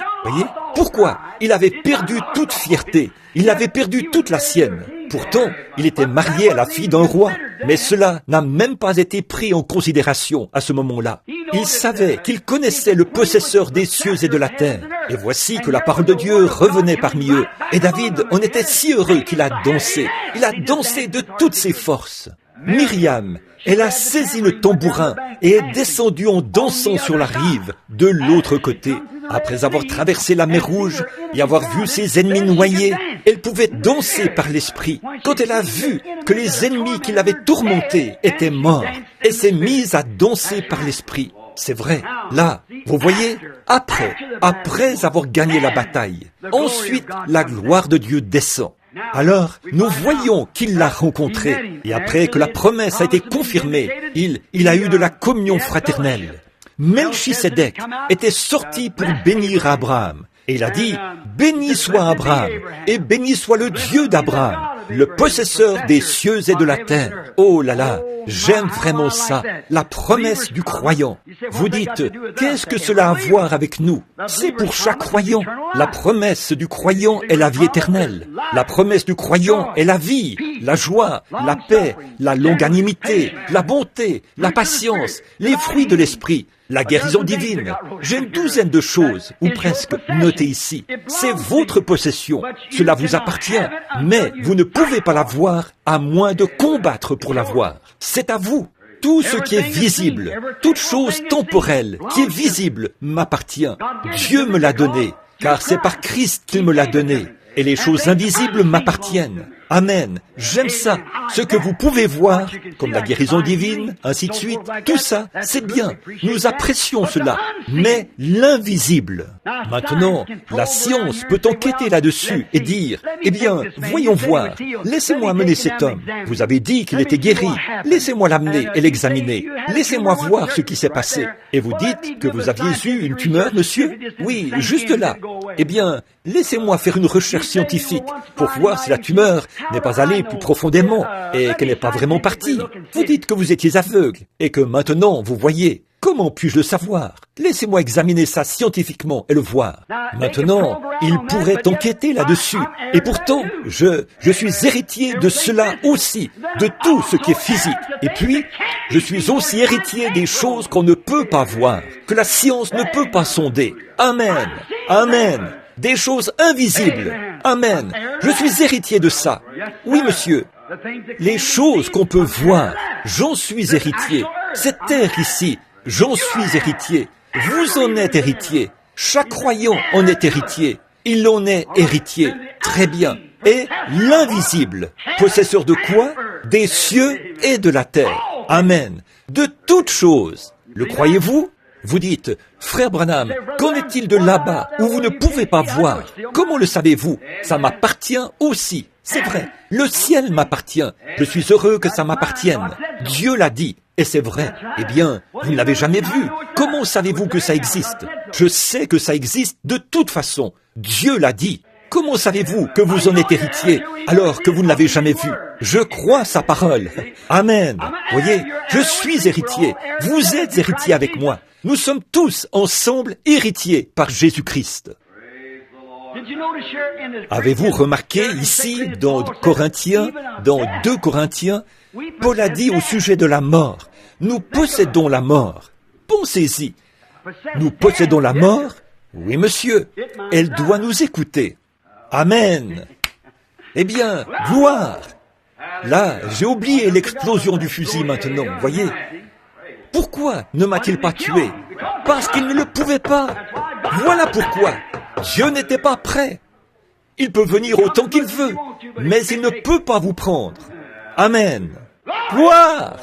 Pourquoi? Il avait perdu toute fierté. Il avait perdu toute la sienne. Pourtant, il était marié à la fille d'un roi. Mais cela n'a même pas été pris en considération à ce moment-là. Il savait qu'il connaissait le possesseur des cieux et de la terre. Et voici que la parole de Dieu revenait parmi eux. Et David en était si heureux qu'il a dansé. Il a dansé de toutes ses forces. Myriam, elle a saisi le tambourin et est descendue en dansant sur la rive, de l'autre côté. Après avoir traversé la mer Rouge et avoir vu ses ennemis noyés, elle pouvait danser par l'esprit. Quand elle a vu que les ennemis qui l'avaient tourmentée étaient morts, elle s'est mise à danser par l'esprit. C'est vrai, là, vous voyez, après avoir gagné la bataille, ensuite la gloire de Dieu descend. Alors, nous voyons qu'il l'a rencontré, et après que la promesse a été confirmée, il a eu de la communion fraternelle. Melchisédek était sorti pour bénir Abraham. Et il a dit, « Béni soit Abraham, et béni soit le Dieu d'Abraham, le possesseur des cieux et de la terre. » Oh là là, j'aime vraiment ça, la promesse du croyant. Vous dites, qu'est-ce que cela a à voir avec nous? C'est pour chaque croyant. La promesse du croyant est la vie éternelle. La promesse du croyant est la vie, la joie, la paix, la longanimité, la bonté, la patience, les fruits de l'esprit. La guérison divine. J'ai une douzaine de choses, ou presque, notées ici. C'est votre possession. Cela vous appartient. Mais vous ne pouvez pas l'avoir à moins de combattre pour l'avoir. C'est à vous. Tout ce qui est visible, toute chose temporelle qui est visible m'appartient. Dieu me l'a donné, car c'est par Christ qu'il me l'a donné. Et les choses invisibles m'appartiennent. Amen. J'aime ça. Ce que vous pouvez voir, comme la guérison divine, ainsi de suite, tout ça, c'est bien. Nous apprécions cela. Mais l'invisible. Maintenant, la science peut enquêter là-dessus et dire, eh bien, voyons voir. Laissez-moi amener cet homme. Vous avez dit qu'il était guéri. Laissez-moi l'amener et l'examiner. Laissez-moi voir ce qui s'est passé. Et vous dites que vous aviez eu une tumeur, monsieur? Oui, juste là. Eh bien, laissez-moi faire une recherche scientifique pour voir si la tumeur n'est pas allée plus profondément et qu'elle n'est pas vraiment partie. Vous dites que vous étiez aveugle et que maintenant vous voyez. Comment puis-je le savoir? Laissez-moi examiner ça scientifiquement et le voir. Maintenant, il pourrait enquêter là-dessus. Et pourtant, je suis héritier de cela aussi, de tout ce qui est physique. Et puis, je suis aussi héritier des choses qu'on ne peut pas voir, que la science ne peut pas sonder. Amen. Amen. Des choses invisibles. Amen. Je suis héritier de ça. Oui, monsieur. Les choses qu'on peut voir, j'en suis héritier. Cette terre ici, j'en suis héritier. Vous en êtes héritier. Chaque croyant en est héritier. Il en est héritier. Très bien. Et l'invisible, possesseur de quoi? Des cieux et de la terre. Amen. De toutes choses. Le croyez-vous? Vous dites, frère Branham, qu'en est-il de là-bas où vous ne pouvez pas voir? Comment le savez-vous? Ça m'appartient aussi. C'est vrai, le ciel m'appartient. Je suis heureux que ça m'appartienne. Dieu l'a dit, et c'est vrai. Eh bien, vous ne l'avez jamais vu. Comment savez-vous que ça existe? Je sais que ça existe de toute façon. Dieu l'a dit. Comment savez-vous que vous en êtes héritier alors que vous ne l'avez jamais vu? Je crois sa parole. Amen. Voyez, je suis héritier. Vous êtes héritier avec moi. Nous sommes tous ensemble héritiers par Jésus-Christ. Avez-vous remarqué ici, dans Corinthiens, dans 2 Corinthiens, Paul a dit au sujet de la mort, nous possédons la mort. Pensez-y. Nous possédons la mort? Oui, monsieur. Elle doit nous écouter. Amen. Eh bien, gloire. Là, j'ai oublié l'explosion du fusil maintenant, voyez. Pourquoi ne m'a-t-il pas tué? Parce qu'il ne le pouvait pas. Voilà pourquoi Dieu n'était pas prêt. Il peut venir autant qu'il veut, mais il ne peut pas vous prendre. Amen. Gloire!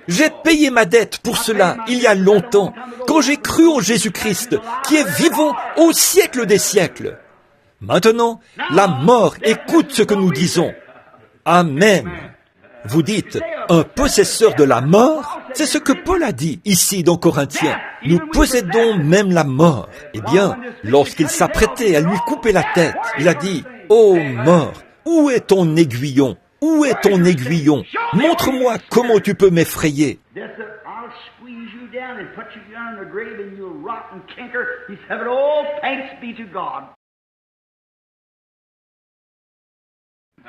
J'ai payé ma dette pour cela il y a longtemps, quand j'ai cru en Jésus-Christ, qui est vivant au siècle des siècles. Maintenant, la mort écoute ce que nous disons. Amen. Vous dites, un possesseur de la mort, c'est ce que Paul a dit ici dans Corinthiens. Nous possédons même la mort. Eh bien, lorsqu'il s'apprêtait à lui couper la tête, il a dit, « Ô mort, où est ton aiguillon? Où est ton aiguillon? Montre-moi comment tu peux m'effrayer. »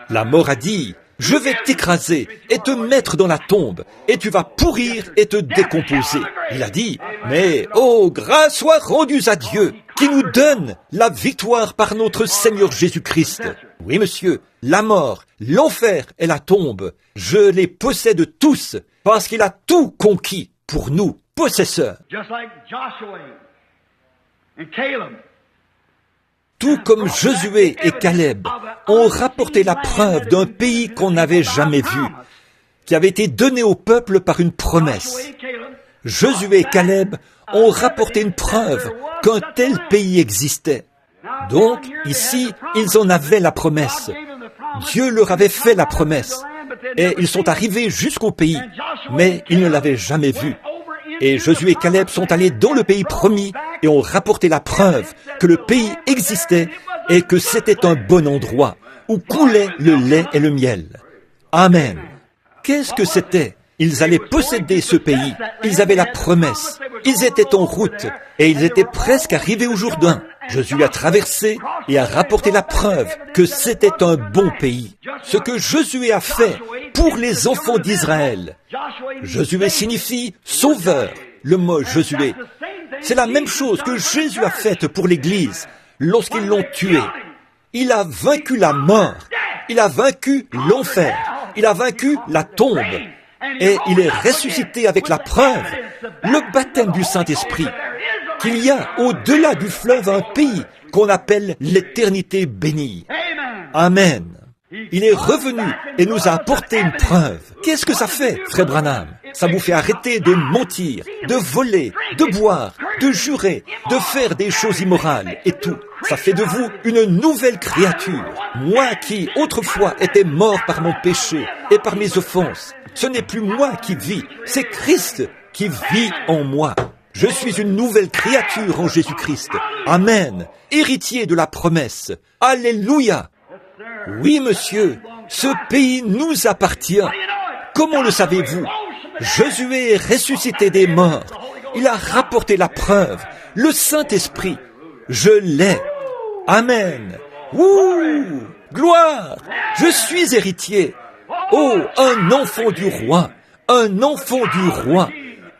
La mort a dit, « Je vais t'écraser et te mettre dans la tombe, et tu vas pourrir et te décomposer. » Il a dit, « Mais, oh, grâce soit rendue à Dieu, qui nous donne la victoire par notre Seigneur Jésus-Christ. » Oui, monsieur, la mort, l'enfer et la tombe, je les possède tous, parce qu'il a tout conquis pour nous, possesseurs. Tout comme Josué et Caleb ont rapporté la preuve d'un pays qu'on n'avait jamais vu, qui avait été donné au peuple par une promesse. Josué et Caleb ont rapporté une preuve qu'un tel pays existait. Donc, ici, ils en avaient la promesse. Dieu leur avait fait la promesse. Et ils sont arrivés jusqu'au pays, mais ils ne l'avaient jamais vu. Et Josué et Caleb sont allés dans le pays promis et ont rapporté la preuve que le pays existait et que c'était un bon endroit où coulait le lait et le miel. Amen. Qu'est-ce que c'était? Ils allaient posséder ce pays. Ils avaient la promesse. Ils étaient en route et ils étaient presque arrivés au Jourdain. Josué a traversé et a rapporté la preuve que c'était un bon pays. Ce que Josué a fait pour les enfants d'Israël. Josué signifie sauveur, le mot Josué. C'est la même chose que Jésus a faite pour l'Église lorsqu'ils l'ont tué. Il a vaincu la mort, il a vaincu l'enfer, il a vaincu la tombe. Et il est ressuscité avec la preuve, le baptême du Saint-Esprit, qu'il y a au-delà du fleuve un pays qu'on appelle l'éternité bénie. Amen. Il est revenu et nous a apporté une preuve. Qu'est-ce que ça fait, frère Branham? Ça vous fait arrêter de mentir, de voler, de boire, de jurer, de faire des choses immorales et tout. Ça fait de vous une nouvelle créature. Moi qui, autrefois, étais mort par mon péché et par mes offenses, ce n'est plus moi qui vis, c'est Christ qui vit en moi. Je suis une nouvelle créature en Jésus-Christ. Amen. Héritier de la promesse. Alléluia. Oui, monsieur, ce pays nous appartient. Comment le savez-vous? Josué est ressuscité des morts. Il a rapporté la preuve, le Saint-Esprit. Je l'ai. Amen. Ouh, gloire. Je suis héritier. Oh, un enfant du roi, un enfant du roi,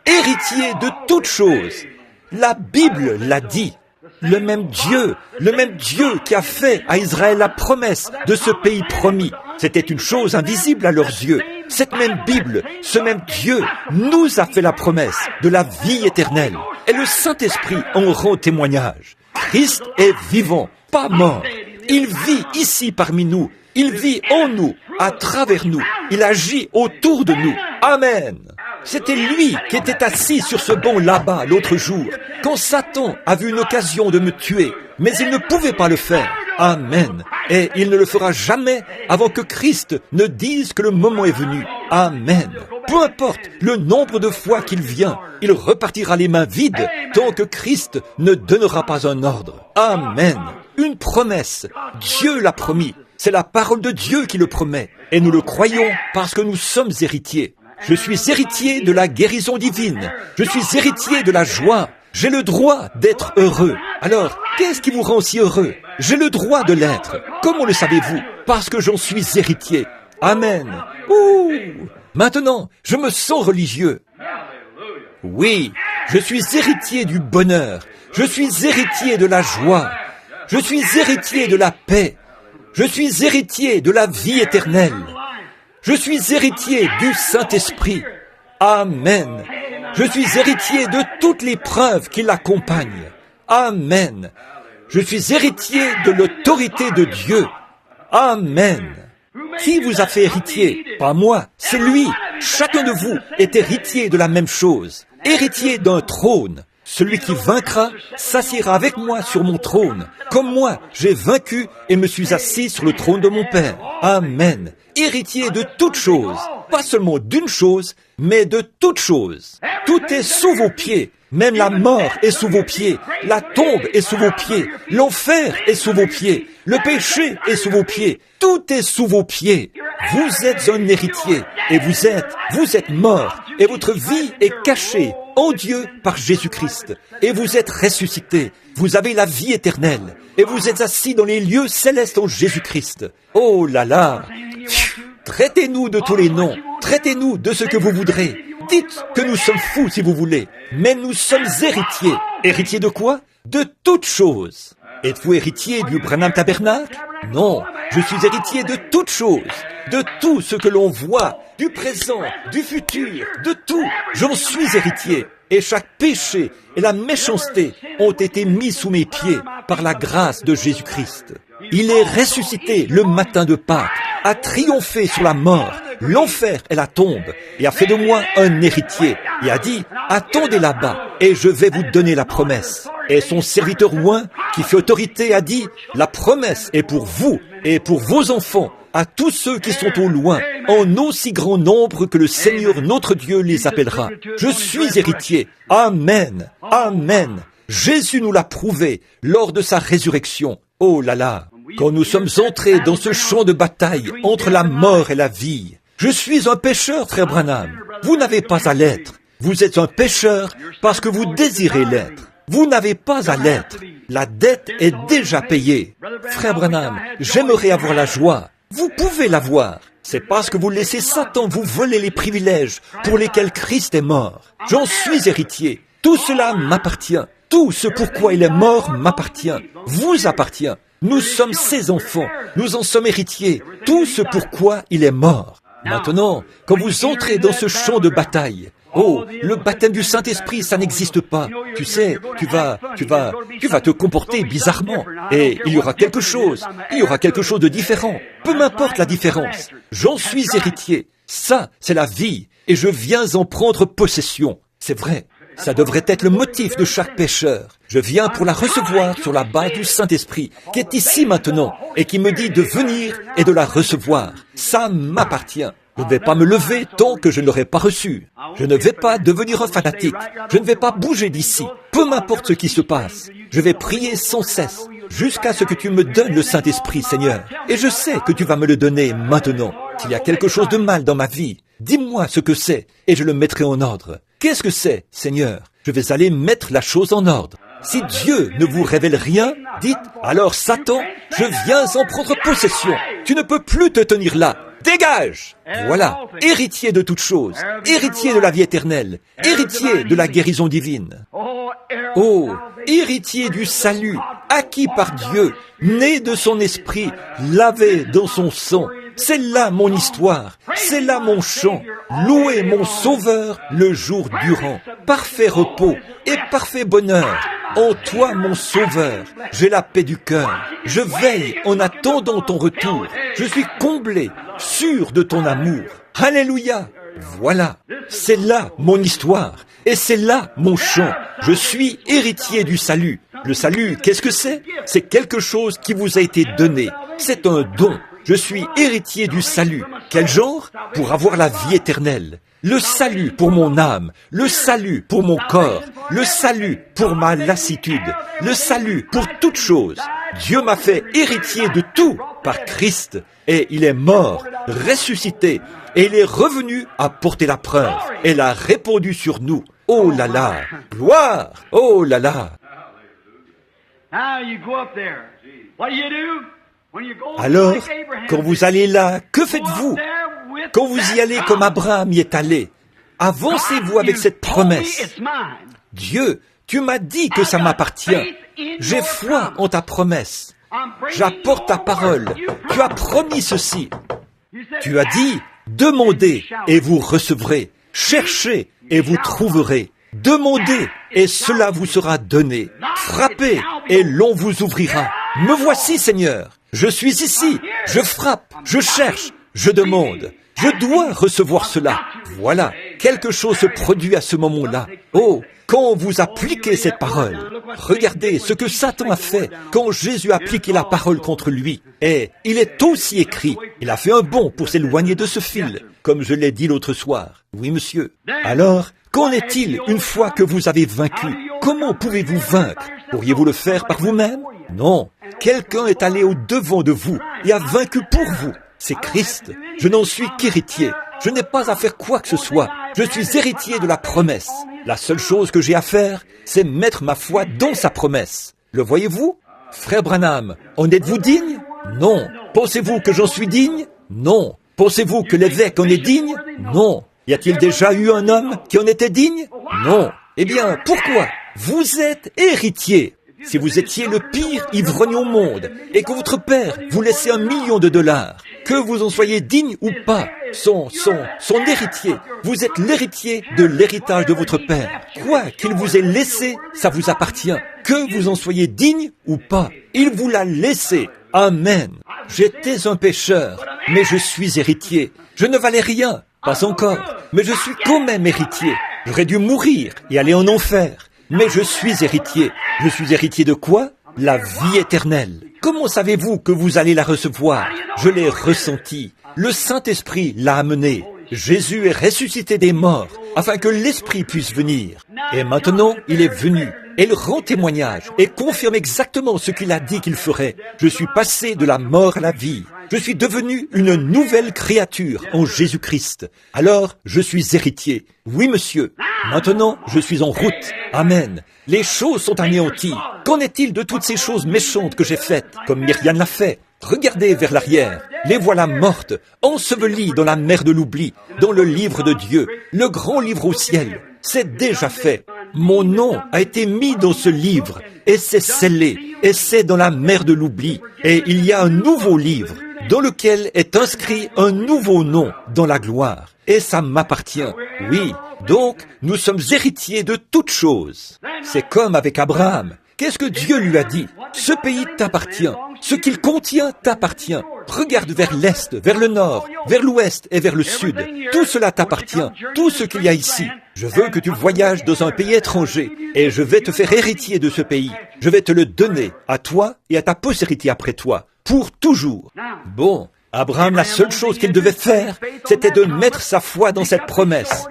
héritier de toutes choses. La Bible l'a dit. Le même Dieu qui a fait à Israël la promesse de ce pays promis. C'était une chose invisible à leurs yeux. Cette même Bible, ce même Dieu nous a fait la promesse de la vie éternelle. Et le Saint-Esprit en rend témoignage. Christ est vivant, pas mort. Il vit ici parmi nous. Il vit en nous, à travers nous. Il agit autour de nous. Amen. C'était lui qui était assis sur ce banc là-bas l'autre jour, quand Satan a vu une occasion de me tuer, mais il ne pouvait pas le faire. Amen. Et il ne le fera jamais avant que Christ ne dise que le moment est venu. Amen. Peu importe le nombre de fois qu'il vient, il repartira les mains vides tant que Christ ne donnera pas un ordre. Amen. Une promesse. Dieu l'a promis. C'est la parole de Dieu qui le promet. Et nous le croyons parce que nous sommes héritiers. Je suis héritier de la guérison divine. Je suis héritier de la joie. J'ai le droit d'être heureux. Alors, qu'est-ce qui vous rend si heureux? J'ai le droit de l'être. Comment le savez-vous? Parce que j'en suis héritier. Amen. Ouh! Maintenant, je me sens religieux. Oui, je suis héritier du bonheur. Je suis héritier de la joie. Je suis héritier de la paix. Je suis héritier de la vie éternelle. Je suis héritier du Saint-Esprit. Amen. Je suis héritier de toutes les preuves qui l'accompagnent. Amen. Je suis héritier de l'autorité de Dieu. Amen. Qui vous a fait héritier? Pas moi, c'est lui. Chacun de vous est héritier de la même chose. Héritier d'un trône. Celui qui vaincra s'assiera avec moi sur mon trône. Comme moi, j'ai vaincu et me suis assis sur le trône de mon Père. Amen. Héritier de toutes choses. Pas seulement d'une chose, mais de toutes choses. Tout est sous vos pieds. Même la mort est sous vos pieds. La tombe est sous vos pieds. L'enfer est sous vos pieds. Le péché est sous vos pieds. Tout est sous vos pieds. Vous êtes un héritier et vous êtes mort et votre vie est cachée en Dieu par Jésus-Christ. Et vous êtes ressuscité. Vous avez la vie éternelle et vous êtes assis dans les lieux célestes en Jésus-Christ. Oh là là! Traitez-nous de tous les noms. Traitez-nous de ce que vous voudrez. Dites que nous sommes fous si vous voulez. Mais nous sommes héritiers. Héritiers de quoi? De toutes choses. Êtes-vous héritier du Branham Tabernacle? Non, je suis héritier de toutes choses, de tout ce que l'on voit, du présent, du futur, de tout. J'en suis héritier. Et chaque péché et la méchanceté ont été mis sous mes pieds par la grâce de Jésus-Christ. Il est ressuscité le matin de Pâques, a triomphé sur la mort, l'enfer et la tombe, et a fait de moi un héritier, et a dit, attendez là-bas, et je vais vous donner la promesse. Et son serviteur oint, qui fait autorité, a dit, la promesse est pour vous et pour vos enfants, à tous ceux qui sont au loin, en aussi grand nombre que le Seigneur notre Dieu les appellera. Je suis héritier. Amen. Amen. Jésus nous l'a prouvé lors de sa résurrection. Oh là là, quand nous sommes entrés dans ce champ de bataille entre la mort et la vie. Je suis un pécheur, frère Branham. Vous n'avez pas à l'être. Vous êtes un pécheur parce que vous désirez l'être. Vous n'avez pas à l'être. La dette est déjà payée. Frère Branham, j'aimerais avoir la joie. Vous pouvez l'avoir. C'est parce que vous laissez Satan vous voler les privilèges pour lesquels Christ est mort. J'en suis héritier. Tout cela m'appartient. Tout ce pourquoi il est mort m'appartient. Vous appartient. Nous sommes ses enfants. Nous en sommes héritiers. Tout ce pourquoi il est mort. Maintenant, quand vous entrez dans ce champ de bataille, oh, le baptême du Saint-Esprit, ça n'existe pas. Tu sais, tu vas te comporter bizarrement. Et il y aura quelque chose de différent. Peu m'importe la différence. J'en suis héritier. Ça, c'est la vie. Et je viens en prendre possession. C'est vrai. Ça devrait être le motif de chaque pécheur. Je viens pour la recevoir sur la base du Saint-Esprit, qui est ici maintenant, et qui me dit de venir et de la recevoir. Ça m'appartient. Je ne vais pas me lever tant que je ne l'aurai pas reçu. Je ne vais pas devenir un fanatique. Je ne vais pas bouger d'ici. Peu m'importe ce qui se passe. Je vais prier sans cesse, jusqu'à ce que tu me donnes le Saint-Esprit, Seigneur. Et je sais que tu vas me le donner maintenant. S'il y a quelque chose de mal dans ma vie, dis-moi ce que c'est, et je le mettrai en ordre. Qu'est-ce que c'est, Seigneur? Je vais aller mettre la chose en ordre. Si Dieu ne vous révèle rien, dites, alors Satan, je viens en prendre possession. Tu ne peux plus te tenir là. Dégage! Voilà, héritier de toutes choses, héritier de la vie éternelle, héritier de la guérison divine. Oh, héritier du salut, acquis par Dieu, né de son esprit, lavé dans son sang. C'est là mon histoire, c'est là mon chant. Louez mon Sauveur le jour durant. Parfait repos et parfait bonheur. En toi, mon Sauveur, j'ai la paix du cœur. Je veille en attendant ton retour. Je suis comblé, sûr de ton amour. Alléluia! Voilà, c'est là mon histoire et c'est là mon chant. Je suis héritier du salut. Le salut, qu'est-ce que c'est? C'est quelque chose qui vous a été donné. C'est un don. Je suis héritier du salut. Quel genre? Pour avoir la vie éternelle. Le salut pour mon âme, le salut pour mon corps, le salut pour ma lassitude, le salut pour toute chose. Dieu m'a fait héritier de tout par Christ, et il est mort, ressuscité, et il est revenu à porter la preuve, et l'a répandu sur nous. Oh là là, gloire, oh là là. Alors, quand vous allez là, que faites-vous? Quand vous y allez comme Abraham y est allé, avancez-vous avec cette promesse. Dieu, tu m'as dit que ça m'appartient. J'ai foi en ta promesse. J'apporte ta parole. Tu as promis ceci. Tu as dit, demandez et vous recevrez. Cherchez et vous trouverez. Demandez et cela vous sera donné. Frappez, et l'on vous ouvrira. Me voici, Seigneur. Je suis ici. Je frappe, je cherche, je demande. Je dois recevoir cela. Voilà, quelque chose se produit à ce moment-là. Oh, quand vous appliquez cette parole, regardez ce que Satan a fait quand Jésus a appliqué la parole contre lui. Et il est aussi écrit, il a fait un bond pour s'éloigner de ce fil, comme je l'ai dit l'autre soir. Oui, monsieur. Alors, qu'en est-il une fois que vous avez vaincu? Comment pouvez-vous vaincre? Pourriez-vous le faire par vous-même? Non. Quelqu'un est allé au-devant de vous et a vaincu pour vous. C'est Christ. Je n'en suis qu'héritier. Je n'ai pas à faire quoi que ce soit. Je suis héritier de la promesse. La seule chose que j'ai à faire, c'est mettre ma foi dans sa promesse. Le voyez-vous? Frère Branham, en êtes-vous digne? Non. Pensez-vous que j'en suis digne? Non. Pensez-vous que l'évêque en est digne? Non. Y a-t-il déjà eu un homme qui en était digne? Non. Eh bien, pourquoi? Vous êtes héritier. Si vous étiez le pire ivrogne au monde et que votre père vous laissait $1 million, que vous en soyez digne ou pas, son héritier, vous êtes l'héritier de l'héritage de votre père. Quoi qu'il vous ait laissé, ça vous appartient. Que vous en soyez digne ou pas, il vous l'a laissé. Amen. J'étais un pécheur, mais je suis héritier. Je ne valais rien, pas encore, mais je suis quand même héritier. J'aurais dû mourir et aller en enfer. Mais je suis héritier. Je suis héritier de quoi? La vie éternelle. Comment savez-vous que vous allez la recevoir? Je l'ai ressenti. Le Saint-Esprit l'a amené. Jésus est ressuscité des morts, afin que l'Esprit puisse venir. Et maintenant, il est venu. Et il rend témoignage et confirme exactement ce qu'il a dit qu'il ferait. Je suis passé de la mort à la vie. Je suis devenu une nouvelle créature en Jésus-Christ. Alors, je suis héritier. Oui, monsieur. Maintenant, je suis en route. Amen. Les choses sont anéanties. Qu'en est-il de toutes ces choses méchantes que j'ai faites, comme Myriam l'a fait? Regardez vers l'arrière. Les voilà mortes, ensevelies dans la mer de l'oubli, dans le livre de Dieu, le grand livre au ciel. C'est déjà fait. Mon nom a été mis dans ce livre, et c'est scellé, et c'est dans la mer de l'oubli. Et il y a un nouveau livre, dans lequel est inscrit un nouveau nom dans la gloire. Et ça m'appartient. Oui, donc nous sommes héritiers de toutes choses. C'est comme avec Abraham. Qu'est-ce que Dieu lui a dit? Ce pays t'appartient. Ce qu'il contient t'appartient. Regarde vers l'est, vers le nord, vers l'ouest et vers le sud. Tout cela t'appartient. Tout ce qu'il y a ici. Je veux que tu voyages dans un pays étranger et je vais te faire héritier de ce pays. Je vais te le donner à toi et à ta postérité après toi, pour toujours. Bon, Abraham, la seule chose qu'il devait faire, c'était de mettre sa foi dans cette promesse,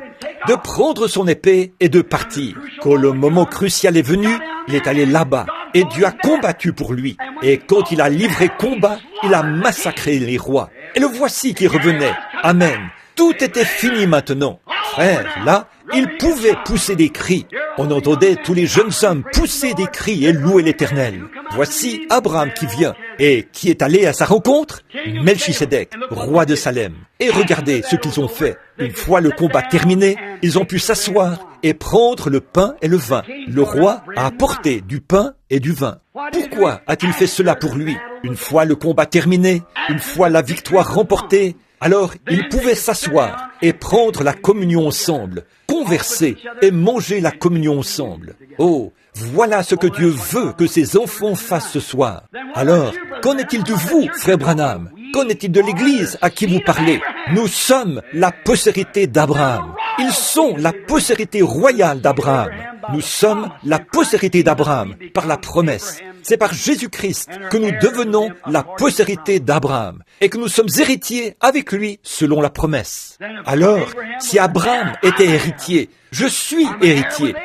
de prendre son épée et de partir. Quand le moment crucial est venu, il est allé là-bas et Dieu a combattu pour lui. Et quand il a livré combat, il a massacré les rois. Et le voici qui revenait. Amen. Tout était fini maintenant. Frère, là, il pouvait pousser des cris. On entendait tous les jeunes hommes pousser des cris et louer l'Éternel. Voici Abraham qui vient. Et qui est allé à sa rencontre? Melchisédek, roi de Salem. Et regardez ce qu'ils ont fait. Une fois le combat terminé, ils ont pu s'asseoir et prendre le pain et le vin. Le roi a apporté du pain et du vin. Pourquoi a-t-il fait cela pour lui? Une fois le combat terminé, une fois la victoire remportée, alors ils pouvaient s'asseoir et prendre la communion ensemble, converser et manger la communion ensemble. Oh, voilà ce que Dieu veut que ses enfants fassent ce soir. Alors, qu'en est-il de vous, frère Branham? Qu'en est-il de l'Église à qui vous parlez? Nous sommes la postérité d'Abraham. Ils sont la postérité royale d'Abraham. Nous sommes la postérité d'Abraham par la promesse. C'est par Jésus-Christ que nous devenons la postérité d'Abraham et que nous sommes héritiers avec lui selon la promesse. Alors, si Abraham était héritier, je suis héritier.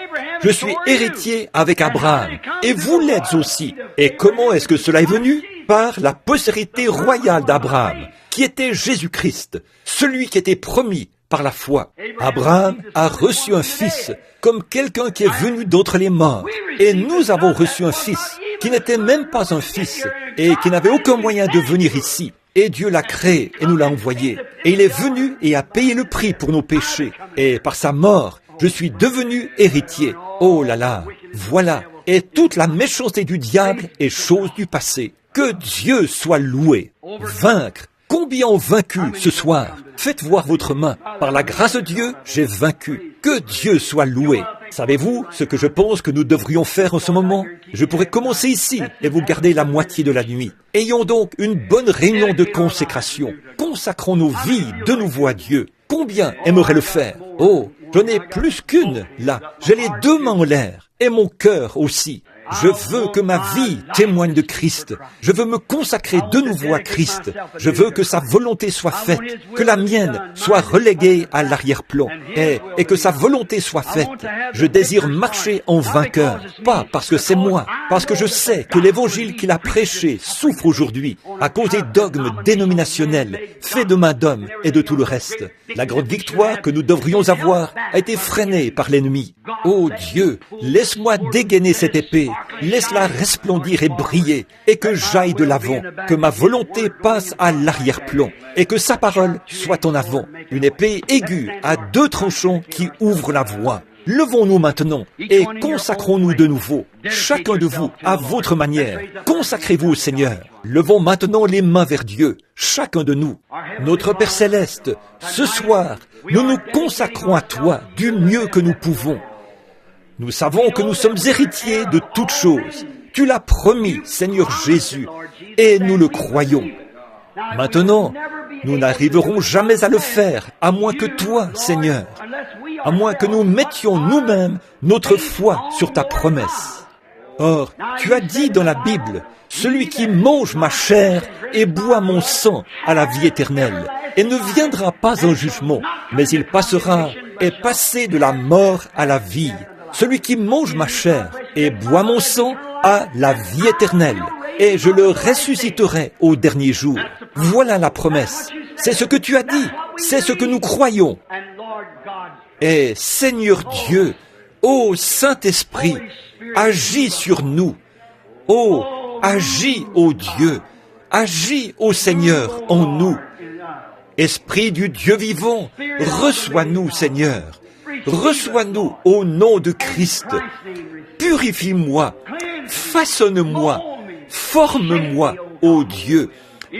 Je suis héritier avec Abraham et vous l'êtes aussi. Et comment est-ce que cela est venu? Par la postérité royale d'Abraham, qui était Jésus-Christ, celui qui était promis par la foi. Abraham a reçu un fils, comme quelqu'un qui est venu d'entre les morts. Et nous avons reçu un fils, qui n'était même pas un fils, et qui n'avait aucun moyen de venir ici. Et Dieu l'a créé et nous l'a envoyé. Et il est venu et a payé le prix pour nos péchés. Et par sa mort, je suis devenu héritier. Oh là là, voilà. Et toute la méchanceté du diable est chose du passé. Que Dieu soit loué. Vaincre. Combien ont vaincu ce soir? Faites voir votre main. Par la grâce de Dieu, j'ai vaincu. Que Dieu soit loué. Savez-vous ce que je pense que nous devrions faire en ce moment? Je pourrais commencer ici et vous garder la moitié de la nuit. Ayons donc une bonne réunion de consécration. Consacrons nos vies de nouveau à Dieu. Combien aimeraient le faire? Oh, je n'ai plus qu'une, là. J'ai les deux mains en l'air, et mon cœur aussi. Je veux que ma vie témoigne de Christ. Je veux me consacrer de nouveau à Christ. Je veux que sa volonté soit faite, que la mienne soit reléguée à l'arrière-plan et que sa volonté soit faite. Je désire marcher en vainqueur, pas parce que c'est moi, parce que je sais que l'évangile qu'il a prêché souffre aujourd'hui à cause des dogmes dénominationnels, faits de main d'homme et de tout le reste. La grande victoire que nous devrions avoir a été freinée par l'ennemi. Oh Dieu, laisse-moi dégainer cette épée. Laisse-la resplendir et briller, et que j'aille de l'avant, que ma volonté passe à l'arrière-plan, et que sa parole soit en avant, une épée aiguë à deux tranchants qui ouvre la voie. Levons-nous maintenant et consacrons-nous de nouveau, chacun de vous à votre manière. Consacrez-vous au Seigneur. Levons maintenant les mains vers Dieu, chacun de nous. Notre Père Céleste, ce soir, nous nous consacrons à toi du mieux que nous pouvons. Nous savons que nous sommes héritiers de toutes choses. Tu l'as promis, Seigneur Jésus, et nous le croyons. Maintenant, nous n'arriverons jamais à le faire, à moins que toi, Seigneur, à moins que nous mettions nous-mêmes notre foi sur ta promesse. Or, tu as dit dans la Bible, « Celui qui mange ma chair et boit mon sang a la vie éternelle, et ne viendra pas en jugement, mais il passera et passé de la mort à la vie. » Celui qui mange ma chair et boit mon sang a la vie éternelle, et je le ressusciterai au dernier jour. Voilà la promesse. C'est ce que tu as dit. C'est ce que nous croyons. Et Seigneur Dieu, ô Saint-Esprit, agis sur nous. Oh, agis, ô Dieu. Agis, ô Seigneur, en nous. Esprit du Dieu vivant, reçois-nous, Seigneur. Reçois-nous au nom de Christ. Purifie-moi, façonne-moi, forme-moi, ô Dieu,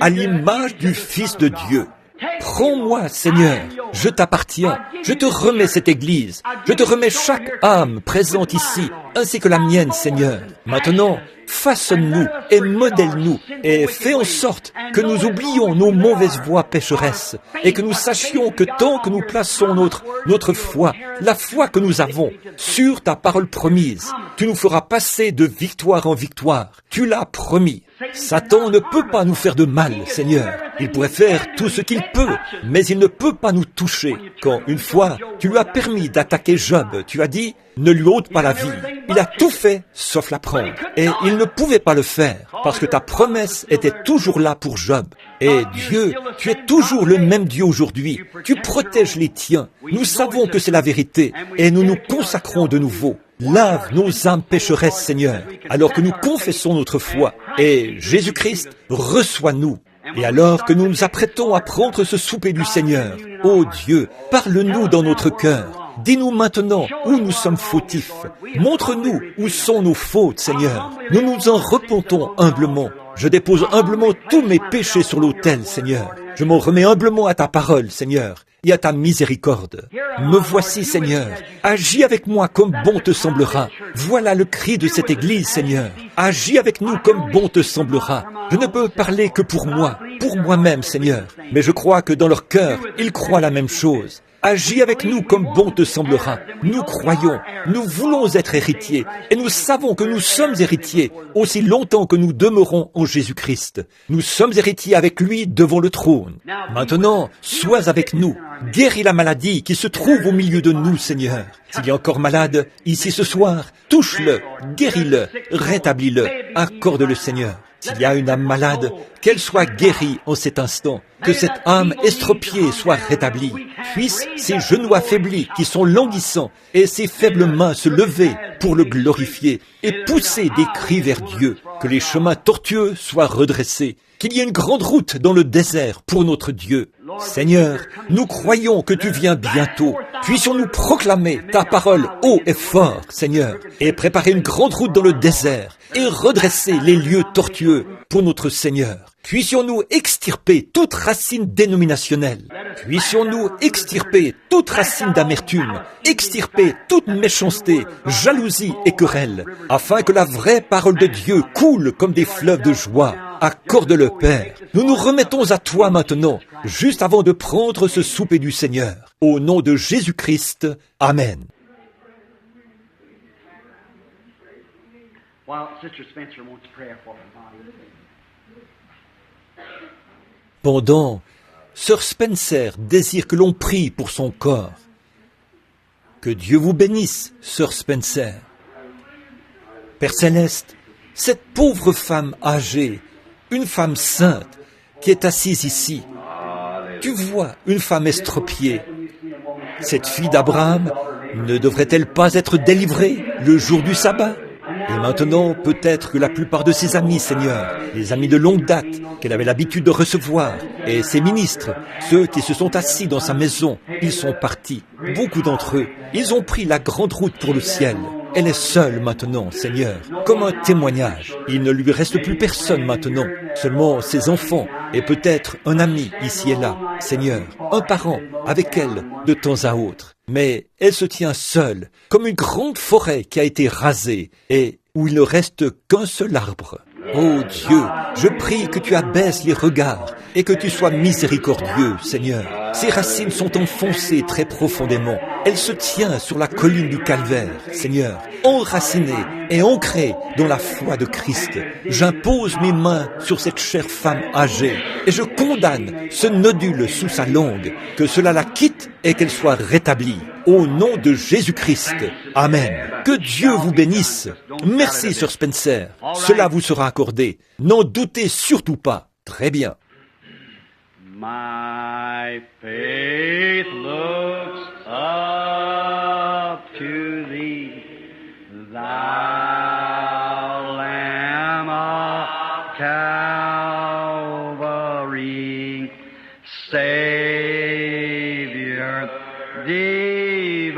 à l'image du Fils de Dieu. Prends-moi, Seigneur, je t'appartiens, je te remets cette Église, je te remets chaque âme présente ici, ainsi que la mienne, Seigneur. Maintenant, façonne-nous et modèle-nous et fais en sorte que nous oublions nos mauvaises voies pécheresses et que nous sachions que tant que nous plaçons notre foi, la foi que nous avons sur ta parole promise, tu nous feras passer de victoire en victoire. Tu l'as promis. Satan ne peut pas nous faire de mal, Seigneur. Il pourrait faire tout ce qu'il peut, mais il ne peut pas nous toucher. Quand une fois, tu lui as permis d'attaquer Job, tu as dit, ne lui ôte pas la vie. Il a tout fait, sauf la prendre. Et il ne pouvait pas le faire, parce que ta promesse était toujours là pour Job. Et Dieu, tu es toujours le même Dieu aujourd'hui. Tu protèges les tiens. Nous savons que c'est la vérité, et nous nous consacrons de nouveau. Lave nos âmes pécheresses, Seigneur, alors que nous confessons notre foi. Et Jésus-Christ, reçois-nous. Et alors que nous nous apprêtons à prendre ce souper du Seigneur, ô Dieu, parle-nous dans notre cœur. Dis-nous maintenant où nous sommes fautifs. Montre-nous où sont nos fautes, Seigneur. Nous nous en repentons humblement. Je dépose humblement tous mes péchés sur l'autel, Seigneur. Je m'en remets humblement à ta parole, Seigneur, et à ta miséricorde. Me voici, Seigneur. Agis avec moi comme bon te semblera. Voilà le cri de cette Église, Seigneur. Agis avec nous comme bon te semblera. Je ne peux parler que pour moi, pour moi-même, Seigneur. Mais je crois que dans leur cœur, ils croient la même chose. Agis avec nous comme bon te semblera. Nous croyons, nous voulons être héritiers, et nous savons que nous sommes héritiers aussi longtemps que nous demeurons en Jésus-Christ. Nous sommes héritiers avec lui devant le trône. Maintenant, sois avec nous. Guéris la maladie qui se trouve au milieu de nous, Seigneur. S'il est encore malade, ici ce soir, touche-le, guéris-le, rétablis-le, accorde-le, Seigneur. S'il y a une âme malade, qu'elle soit guérie en cet instant, que cette âme estropiée soit rétablie. Puissent ces genoux affaiblis qui sont languissants et ces faibles mains se lever pour le glorifier et pousser des cris vers Dieu, que les chemins tortueux soient redressés, qu'il y ait une grande route dans le désert pour notre Dieu. Seigneur, nous croyons que tu viens bientôt. Puissions-nous proclamer ta parole haut et fort, Seigneur, et préparer une grande route dans le désert, et redresser les lieux tortueux pour notre Seigneur. Puissions-nous extirper toute racine dénominationnelle. Puissions-nous extirper toute racine d'amertume, extirper toute méchanceté, jalousie et querelle, afin que la vraie parole de Dieu coule comme des fleuves de joie. Accorde-le, Père. Nous nous remettons à toi maintenant, juste avant de prendre ce souper du Seigneur. Au nom de Jésus-Christ, Amen. Pendant, Sœur Spencer désire que l'on prie pour son corps. Que Dieu vous bénisse, Sœur Spencer. Père Céleste, cette pauvre femme âgée, une femme sainte, qui est assise ici, tu vois une femme estropiée. Cette fille d'Abraham ne devrait-elle pas être délivrée le jour du sabbat? Et maintenant, peut-être que la plupart de ses amis, Seigneur, les amis de longue date, qu'elle avait l'habitude de recevoir, et ses ministres, ceux qui se sont assis dans sa maison, ils sont partis. Beaucoup d'entre eux, ils ont pris la grande route pour le ciel. Elle est seule maintenant, Seigneur, comme un témoignage. Il ne lui reste plus personne maintenant, seulement ses enfants et peut-être un ami ici et là, Seigneur, un parent avec elle de temps à autre. Mais elle se tient seule, comme une grande forêt qui a été rasée et où il ne reste qu'un seul arbre. Oh Dieu, je prie que tu abaisses les regards et que tu sois miséricordieux, Seigneur. Ses racines sont enfoncées très profondément. Elle se tient sur la colline du Calvaire, Seigneur, enracinée et ancrée dans la foi de Christ. J'impose mes mains sur cette chère femme âgée et je condamne ce nodule sous sa langue, que cela la quitte et qu'elle soit rétablie. Au nom de Jésus-Christ. Amen. Que Dieu vous bénisse. Merci, Sœur Spencer. Cela vous sera accordé. N'en doutez surtout pas. Très bien. My faith looks up to thee, thou Lamb of Calvary, Savior divine.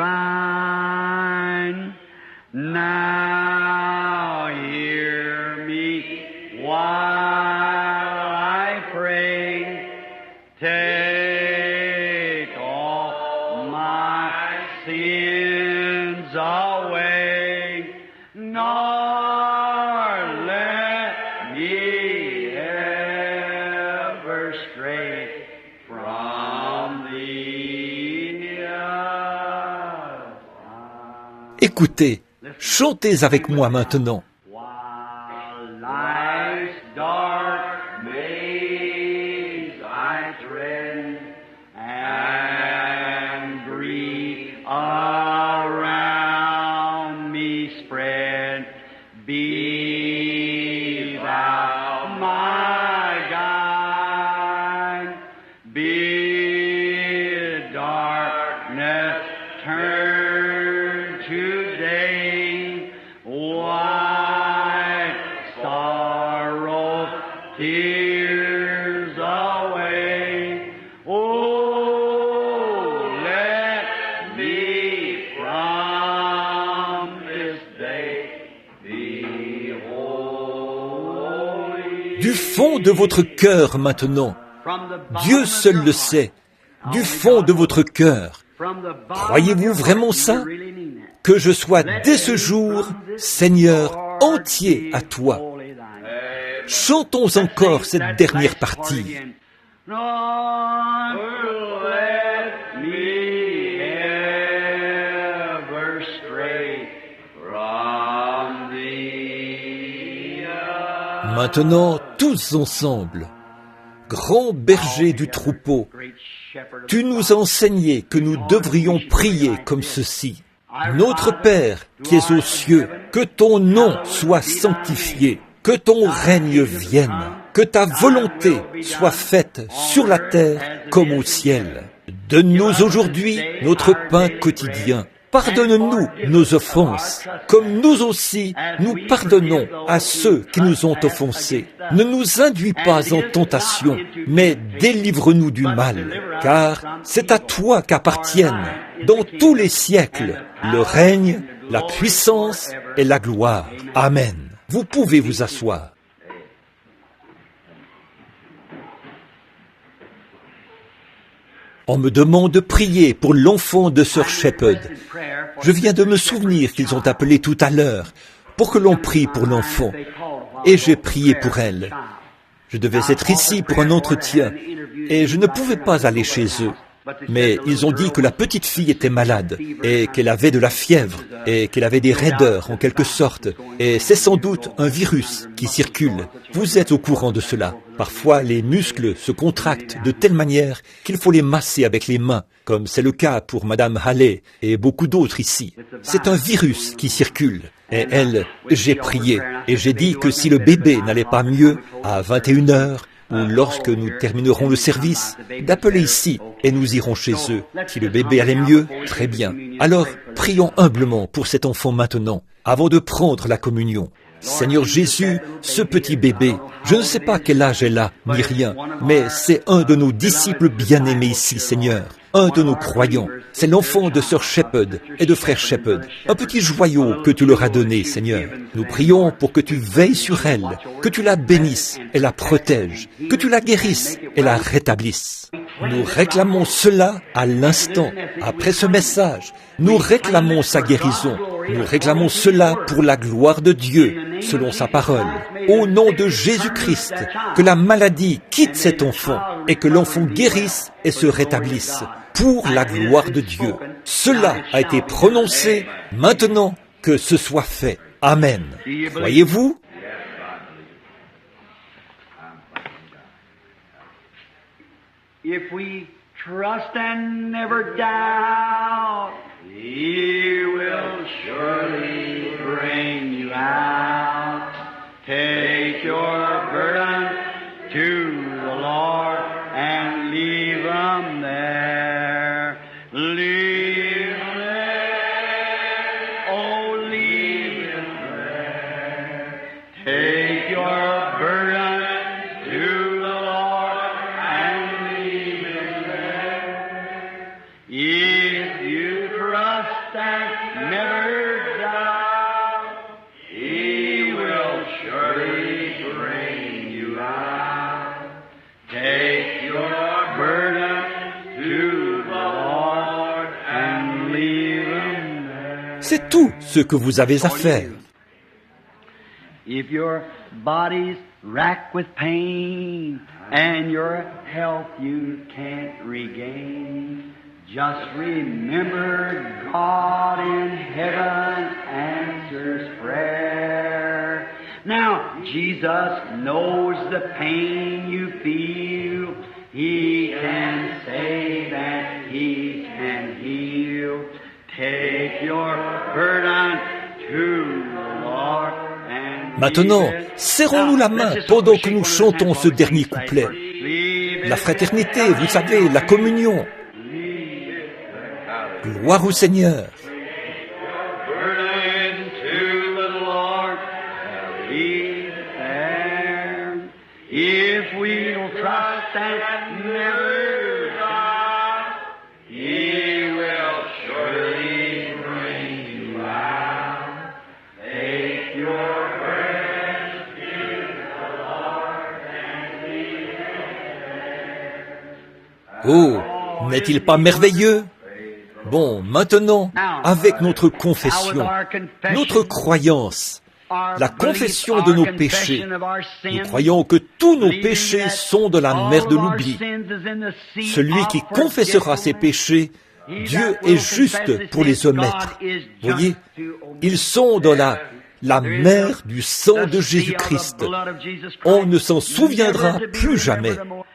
Now hear me while I pray. Take all my sins away, nor let me ever stray from thee. Écoutez, chantez avec moi maintenant. While life's dark maze I tread, and grief around me spread, be thou my guide. Bid darkness turn to day, wipe sorrow, tears away. Oh, let me from this day be holy. Du fond de votre cœur maintenant, Dieu seul le sait, du fond de votre cœur, croyez-vous vraiment ça? Que je sois dès ce jour, Seigneur, entier à toi. Chantons encore cette dernière partie. Lord, let me ever stray from thee. Maintenant, tous ensemble, grand berger du troupeau, tu nous as enseigné que nous devrions prier comme ceci. Notre Père qui es aux cieux, que ton nom soit sanctifié, que ton règne vienne, que ta volonté soit faite sur la terre comme au ciel. Donne-nous aujourd'hui notre pain quotidien. Pardonne-nous nos offenses, comme nous aussi nous pardonnons à ceux qui nous ont offensés. Ne nous induis pas en tentation, mais délivre-nous du mal, car c'est à toi qu'appartiennent dans tous les siècles, le règne, la puissance et la gloire. Amen. Vous pouvez vous asseoir. On me demande de prier pour l'enfant de Sir Shepherd. Je viens de me souvenir qu'ils ont appelé tout à l'heure pour que l'on prie pour l'enfant. Et j'ai prié pour elle. Je devais être ici pour un entretien et je ne pouvais pas aller chez eux. Mais ils ont dit que la petite fille était malade et qu'elle avait de la fièvre et qu'elle avait des raideurs en quelque sorte. Et c'est sans doute un virus qui circule. Vous êtes au courant de cela. Parfois, les muscles se contractent de telle manière qu'il faut les masser avec les mains, comme c'est le cas pour Madame Halley et beaucoup d'autres ici. C'est un virus qui circule. Et elle, j'ai prié et j'ai dit que si le bébé n'allait pas mieux, à 21h, ou lorsque nous terminerons le service, d'appeler ici et nous irons chez eux. Si le bébé allait mieux, très bien. Alors, prions humblement pour cet enfant maintenant, avant de prendre la communion. Seigneur Jésus, ce petit bébé, je ne sais pas quel âge elle a, ni rien, mais c'est un de nos disciples bien-aimés ici, Seigneur. Un de nos croyants. C'est l'enfant de Sir Shepherd et de frère Shepherd. Un petit joyau que tu leur as donné, Seigneur. Nous prions pour que tu veilles sur elle, que tu la bénisses et la protèges, que tu la guérisses et la rétablisses. Nous réclamons cela à l'instant, après ce message. Nous réclamons sa guérison. Nous réclamons cela pour la gloire de Dieu, selon sa parole. Au nom de Jésus-Christ, que la maladie quitte cet enfant et que l'enfant guérisse et se rétablisse, pour la gloire de Dieu. Cela a été prononcé, maintenant que ce soit fait. Amen. Croyez-vous? If we trust and never doubt, He will surely bring you out. Take your burden to the Lord and leave them there. Leave them there. Oh, leave them there. Take your burden to the Lord and leave them there. If you trust and never doubt, He will surely bring you out. Take your burden to the Lord and leave them there. C'est tout ce que vous avez à faire. If your body's racked with pain and your health you can't regain, just remember God in heaven answers prayer. Now, Jesus knows the pain you feel. He can save and He can heal. Take your burden to the Lord. Maintenant, serrons-nous la main pendant que nous chantons ce dernier couplet. La fraternité, vous savez, la communion. Gloire au Seigneur. If we don't trust and never doubt, He will surely bring you out. Take your burden to the Lord and leave them there. Oh, n'est-il pas merveilleux? Bon, maintenant, avec notre confession, notre croyance, la confession de nos péchés, nous croyons que tous nos péchés sont de la mer de l'oubli. Celui qui confessera ses péchés, Dieu est juste pour les omettre. Voyez, ils sont dans la mer du sang de Jésus-Christ. On ne s'en souviendra plus jamais.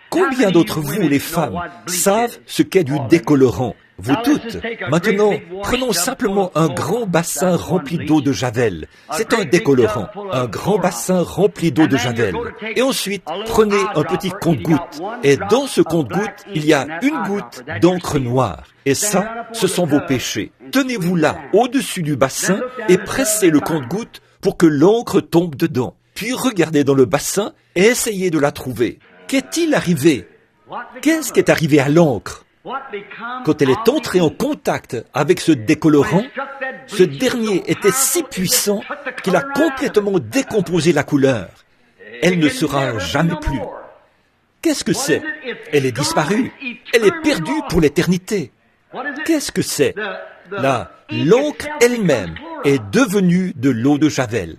Combien d'entre vous, les femmes, savent ce qu'est du décolorant? Vous toutes. Maintenant, prenons simplement un grand bassin rempli d'eau de Javel. C'est un décolorant. Un grand bassin rempli d'eau de Javel. Et ensuite, prenez un petit compte-gouttes. Et dans ce compte-gouttes, il y a une goutte d'encre noire. Et ça, ce sont vos péchés. Tenez-vous là, au-dessus du bassin, et pressez le compte-gouttes pour que l'encre tombe dedans. Puis regardez dans le bassin et essayez de la trouver. Qu'est-il arrivé? Qu'est-ce qui est arrivé à l'encre? Quand elle est entrée en contact avec ce décolorant, ce dernier était si puissant qu'il a complètement décomposé la couleur. Elle ne sera jamais plus. Qu'est-ce que c'est? Elle est disparue. Elle est perdue pour l'éternité. Qu'est-ce que c'est? L'encre elle-même est devenue de l'eau de Javel.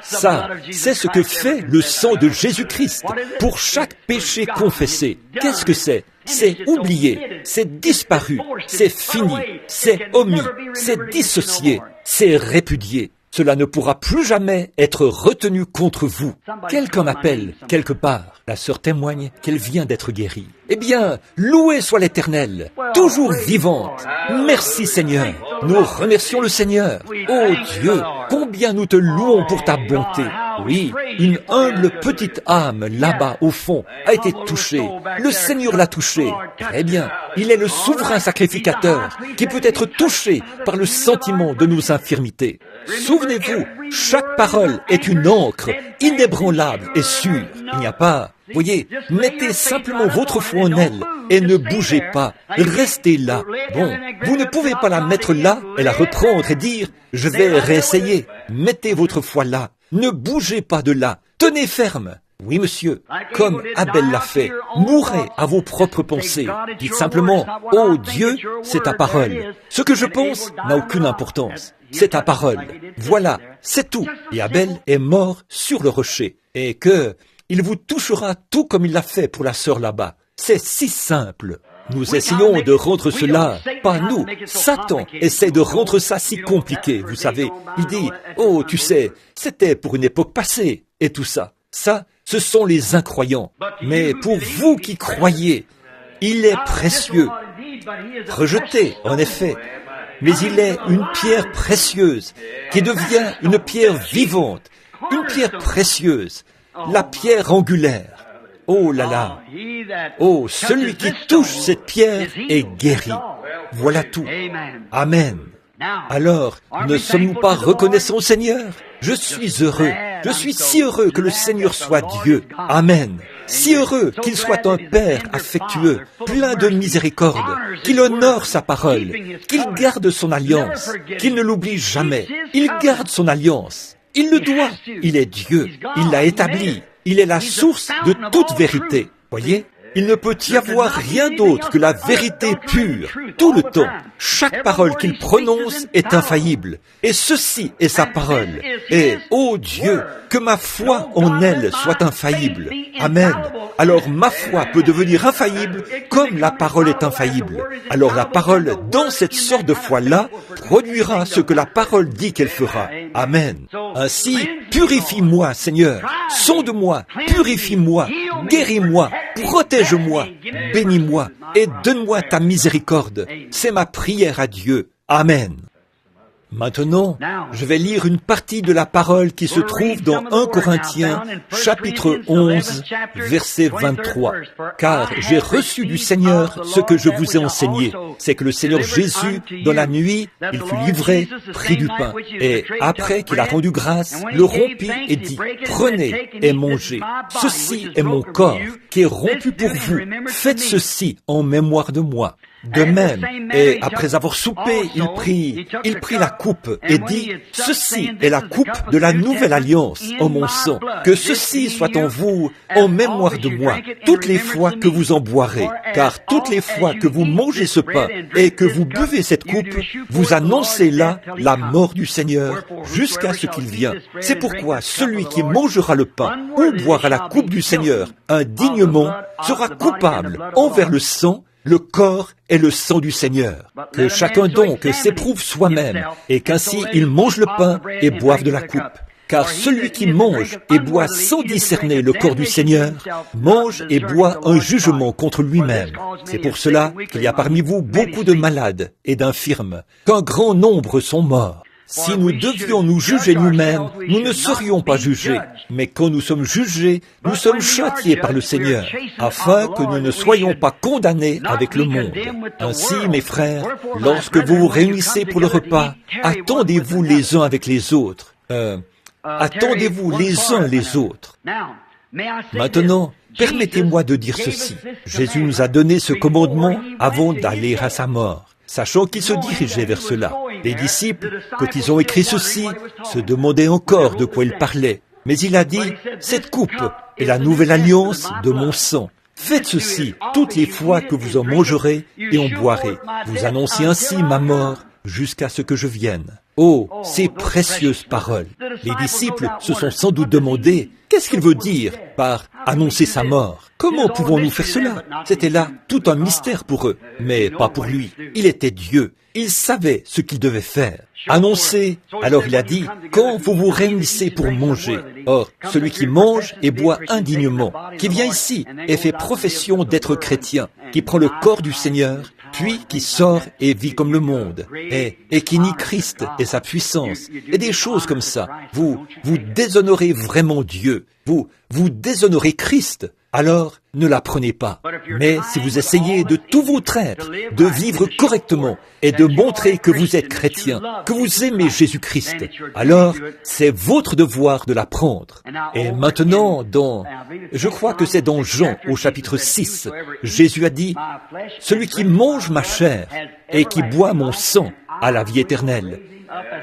Ça, c'est ce que fait le sang de Jésus-Christ pour chaque péché confessé. Qu'est-ce que c'est? C'est oublié, c'est disparu, c'est fini, c'est omis, c'est dissocié, c'est répudié. Cela ne pourra plus jamais être retenu contre vous. Quelqu'un m'appelle quelque part. La sœur témoigne qu'elle vient d'être guérie. Eh bien, loué soit l'Éternel, toujours vivante. Merci Seigneur. Nous remercions le Seigneur. Oh Dieu, combien nous te louons pour ta bonté. Oui, une humble petite âme là-bas au fond a été touchée. Le Seigneur l'a touchée. Très bien, il est le souverain sacrificateur qui peut être touché par le sentiment de nos infirmités. Souvenez-vous, chaque parole est une encre inébranlable et sûre. Il n'y a pas... Voyez, mettez simplement votre foi en elle et ne bougez pas, restez là. Bon, vous ne pouvez pas la mettre là et la reprendre et dire « je vais réessayer ». Mettez votre foi là, ne bougez pas de là, tenez ferme. Oui, monsieur, comme Abel l'a fait, mourrez à vos propres pensées. Dites simplement « oh Dieu, c'est ta parole ». Ce que je pense n'a aucune importance. C'est ta parole. Voilà, c'est tout. Et Abel est mort sur le rocher. Et que... il vous touchera tout comme il l'a fait pour la sœur là-bas. C'est si simple. Nous essayons de rendre cela, pas nous, Satan essaie de rendre ça si compliqué, vous savez. Il dit, oh, tu sais, c'était pour une époque passée, et tout ça. Ça, ce sont les incroyants. Mais pour vous qui croyez, il est précieux. Rejeté, en effet. Mais il est une pierre précieuse, qui devient une pierre vivante, une pierre précieuse. La pierre angulaire. Oh là là. Oh, celui qui touche cette pierre est guéri. Voilà tout. Amen. Alors, ne sommes-nous pas reconnaissants au Seigneur? Je suis heureux. Je suis si heureux que le Seigneur soit Dieu. Amen. Si heureux qu'il soit un Père affectueux, plein de miséricorde, qu'il honore sa parole, qu'il garde son alliance, qu'il ne l'oublie jamais. Il garde son alliance. Il le doit. Il est Dieu. Il l'a établi. Il est la source de toute vérité. Voyez? Il ne peut y avoir rien d'autre que la vérité pure, tout le temps. Chaque parole qu'il prononce est infaillible. Et ceci est sa parole. Et, ô Dieu, que ma foi en elle soit infaillible. Amen. Alors ma foi peut devenir infaillible comme la parole est infaillible. Alors la parole, dans cette sorte de foi-là, produira ce que la parole dit qu'elle fera. Amen. Ainsi, purifie-moi, Seigneur. Sonde-moi, purifie-moi, guéris-moi, protège-moi, bénis-moi et donne-moi ta miséricorde. C'est ma prière à Dieu. Amen. Maintenant, je vais lire une partie de la parole qui se trouve dans 1 Corinthiens, chapitre 11, verset 23. Car j'ai reçu du Seigneur ce que je vous ai enseigné. C'est que le Seigneur Jésus, dans la nuit, il fut livré, prit du pain. Et après qu'il a rendu grâce, le rompit et dit, prenez et mangez. Ceci est mon corps qui est rompu pour vous. Faites ceci en mémoire de moi. De même, et après avoir soupé, il prit la coupe et dit, « Ceci est la coupe de la nouvelle alliance en mon sang. Que ceci soit en vous en mémoire de moi, toutes les fois que vous en boirez. Car toutes les fois que vous mangez ce pain et que vous buvez cette coupe, vous annoncez là la mort du Seigneur jusqu'à ce qu'il vienne. C'est pourquoi celui qui mangera le pain ou boira la coupe du Seigneur indignement sera coupable envers le sang, le corps et le sang du Seigneur. Que chacun donc s'éprouve soi-même, et qu'ainsi il mange le pain et boive de la coupe. Car celui qui mange et boit sans discerner le corps du Seigneur, mange et boit un jugement contre lui-même. C'est pour cela qu'il y a parmi vous beaucoup de malades et d'infirmes, qu'un grand nombre sont morts. Si nous devions nous juger nous-mêmes, nous ne serions pas jugés. Mais quand nous sommes jugés, nous sommes châtiés par le Seigneur, afin que nous ne soyons pas condamnés avec le monde. Ainsi, mes frères, lorsque vous vous réunissez pour le repas, attendez-vous les uns avec les autres. Attendez-vous les uns les autres. Maintenant, permettez-moi de dire ceci. Jésus nous a donné ce commandement avant d'aller à sa mort, sachant qu'il se dirigeait vers cela. Les disciples, quand ils ont écrit ceci, se demandaient encore de quoi il parlait. Mais il a dit, « Cette coupe est la nouvelle alliance de mon sang. Faites ceci toutes les fois que vous en mangerez et en boirez. Vous annoncez ainsi ma mort jusqu'à ce que je vienne. » Oh, ces précieuses paroles. Les disciples se sont sans doute demandé, qu'est-ce qu'il veut dire par annoncer sa mort? Comment pouvons-nous faire cela? C'était là tout un mystère pour eux, mais pas pour lui. Il était Dieu. Il savait ce qu'il devait faire. Annoncer. Alors il a dit, quand vous vous réunissez pour manger. Or, celui qui mange et boit indignement, qui vient ici et fait profession d'être chrétien, qui prend le corps du Seigneur, puis qui sort et vit comme le monde, et qui nie Christ et sa puissance, et des choses comme ça. Vous déshonorez vraiment Dieu. Vous déshonorez Christ. Alors, ne la prenez pas. Mais si vous essayez de tout votre être, de vivre correctement et de montrer que vous êtes chrétien, que vous aimez Jésus-Christ, alors c'est votre devoir de la prendre. Et maintenant, je crois que c'est dans Jean au chapitre 6, Jésus a dit, « Celui qui mange ma chair et qui boit mon sang a la vie éternelle,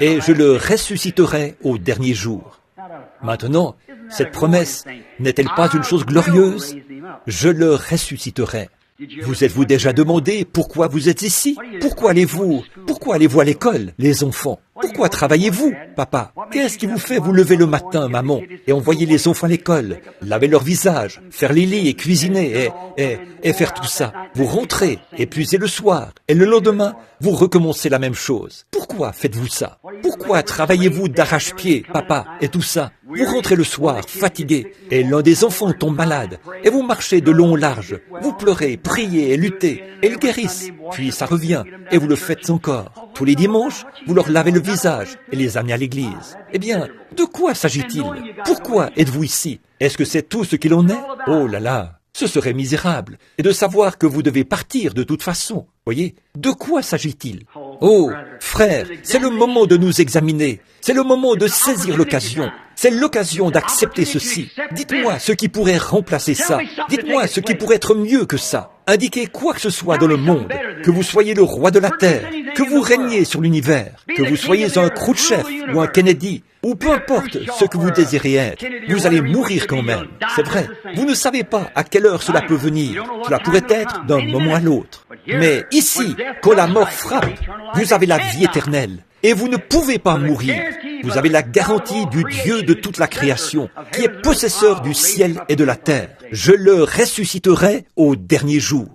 et je le ressusciterai au dernier jour. » Maintenant, cette promesse n'est-elle pas une chose glorieuse? Je le ressusciterai. Vous êtes-vous déjà demandé pourquoi vous êtes ici? Pourquoi allez-vous à l'école, les enfants? Pourquoi travaillez-vous, papa? Qu'est-ce qui vous fait vous lever le matin, maman, et envoyer les enfants à l'école, laver leur visage, faire les lits et cuisiner, et faire tout ça? Vous rentrez, épuisez le soir, et le lendemain, vous recommencez la même chose. Pourquoi faites-vous ça? Pourquoi travaillez-vous d'arrache-pied, papa, et tout ça? Vous rentrez le soir, fatigué, et l'un des enfants tombe malade, et vous marchez de long en large, vous pleurez, priez et luttez, et ils guérissent, puis ça revient, et vous le faites encore. Tous les dimanches, vous leur lavez le visage et les amenez à l'église. Eh bien, de quoi s'agit-il? Pourquoi êtes-vous ici? Est-ce que c'est tout ce qu'il en est? Oh là là, ce serait misérable. Et de savoir que vous devez partir de toute façon. Voyez, de quoi s'agit-il? Oh, frère, c'est le moment de nous examiner. C'est le moment de saisir l'occasion. C'est l'occasion d'accepter ceci. Dites-moi ce qui pourrait remplacer ça. Dites-moi ce qui pourrait être mieux que ça. Indiquez quoi que ce soit dans le monde, que vous soyez le roi de la terre, que vous régniez sur l'univers, que vous soyez un Khrouchtchev ou un Kennedy, ou peu importe ce que vous désirez être, vous allez mourir quand même. C'est vrai, vous ne savez pas à quelle heure cela peut venir. Cela pourrait être d'un moment à l'autre. Mais ici, quand la mort frappe, vous avez la vie éternelle. Et vous ne pouvez pas mourir. Vous avez la garantie du Dieu de toute la création, qui est possesseur du ciel et de la terre. Je le ressusciterai au dernier jour.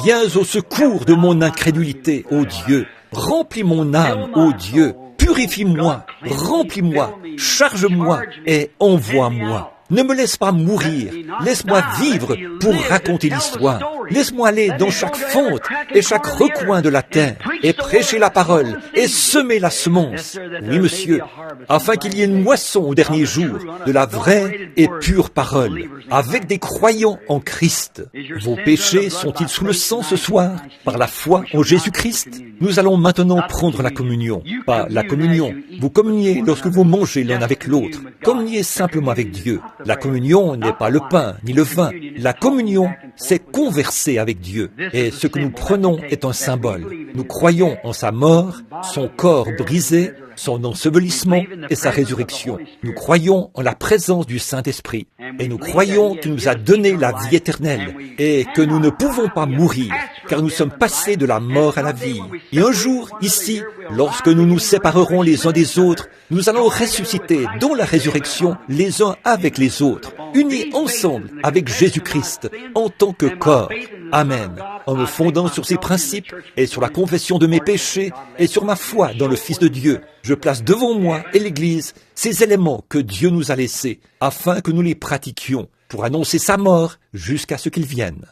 Viens au secours de mon incrédulité, ô Dieu. Remplis mon âme, ô Dieu. Purifie-moi, remplis-moi, charge-moi et envoie-moi. Ne me laisse pas mourir, laisse-moi vivre pour raconter l'histoire. Laisse-moi aller dans chaque fente et chaque recoin de la terre et prêcher la parole et semer la semence. Oui, monsieur, afin qu'il y ait une moisson au dernier jour de la vraie et pure parole, avec des croyants en Christ. Vos péchés sont-ils sous le sang ce soir, par la foi en Jésus-Christ? Nous allons maintenant prendre la communion. Pas la communion. Vous communiez lorsque vous mangez l'un avec l'autre. Communiez simplement avec Dieu. La communion n'est pas le pain ni le vin. La communion, c'est converser avec Dieu. Et ce que nous prenons est un symbole. Nous croyons en sa mort, son corps brisé, son ensevelissement et sa résurrection. Nous croyons en la présence du Saint-Esprit. Et nous croyons qu'il nous a donné la vie éternelle et que nous ne pouvons pas mourir, car nous sommes passés de la mort à la vie. Et un jour, ici, lorsque nous nous séparerons les uns des autres, nous allons ressusciter dans la résurrection les uns avec les autres, unis ensemble avec Jésus-Christ en tant que corps. Amen. En me fondant sur ces principes et sur la confession de mes péchés et sur ma foi dans le Fils de Dieu, je place devant moi et l'Église ces éléments que Dieu nous a laissés afin que nous les pratiquions pour annoncer sa mort jusqu'à ce qu'il vienne.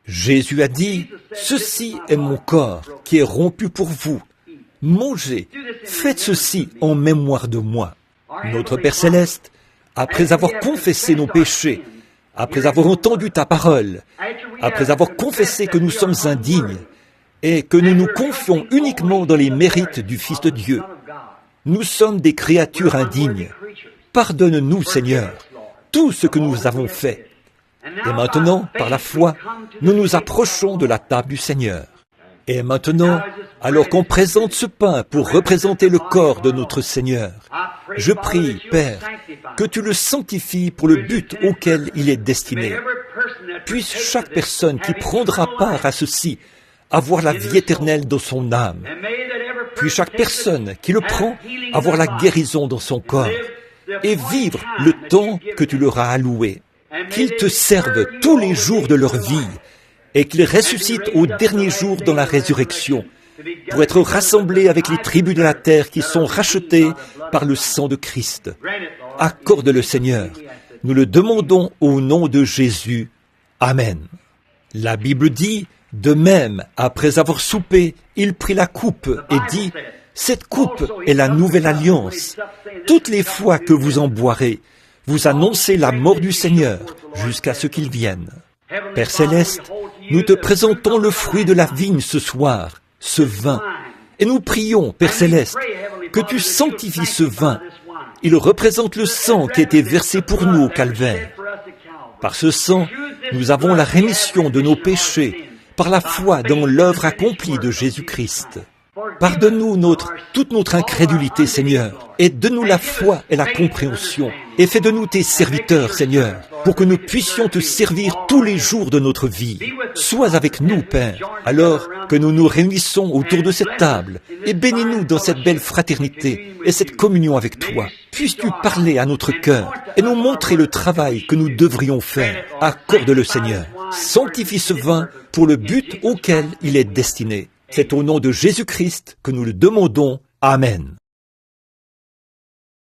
Jésus a dit, « Ceci est mon corps qui est rompu pour vous. Mangez, faites ceci en mémoire de moi. » Notre Père Céleste, après avoir confessé nos péchés, après avoir entendu ta parole, après avoir confessé que nous sommes indignes, et que nous nous confions uniquement dans les mérites du Fils de Dieu. Nous sommes des créatures indignes. Pardonne-nous, Seigneur, tout ce que nous avons fait. Et maintenant, par la foi, nous nous approchons de la table du Seigneur. Et maintenant, alors qu'on présente ce pain pour représenter le corps de notre Seigneur, je prie, Père, que tu le sanctifies pour le but auquel il est destiné. Puisse chaque personne qui prendra part à ceci avoir la vie éternelle dans son âme. Puis chaque personne qui le prend avoir la guérison dans son corps et vivre le temps que tu leur as alloué. Qu'ils te servent tous les jours de leur vie et qu'ils ressuscitent au dernier jour dans la résurrection pour être rassemblés avec les tribus de la terre qui sont rachetées par le sang de Christ. Accorde-le, Seigneur. Nous le demandons au nom de Jésus. Amen. La Bible dit, de même, après avoir soupé, il prit la coupe et dit, « Cette coupe est la nouvelle alliance. Toutes les fois que vous en boirez, vous annoncez la mort du Seigneur jusqu'à ce qu'il vienne. » Père Céleste, nous te présentons le fruit de la vigne ce soir, ce vin. Et nous prions, Père Céleste, que tu sanctifies ce vin. Il représente le sang qui a été versé pour nous au calvaire. Par ce sang, nous avons la rémission de nos péchés par la foi dans l'œuvre accomplie de Jésus-Christ. Pardonne-nous toute notre incrédulité, Seigneur, et donne-nous la foi et la compréhension, et fais de nous tes serviteurs, Seigneur, pour que nous puissions te servir tous les jours de notre vie. Sois avec nous, Père, alors que nous nous réunissons autour de cette table, et bénis-nous dans cette belle fraternité et cette communion avec toi. Puisses-tu parler à notre cœur et nous montrer le travail que nous devrions faire. Accorde-le, Seigneur. Sanctifie ce vin pour le but auquel il est destiné. C'est au nom de Jésus-Christ que nous le demandons. Amen.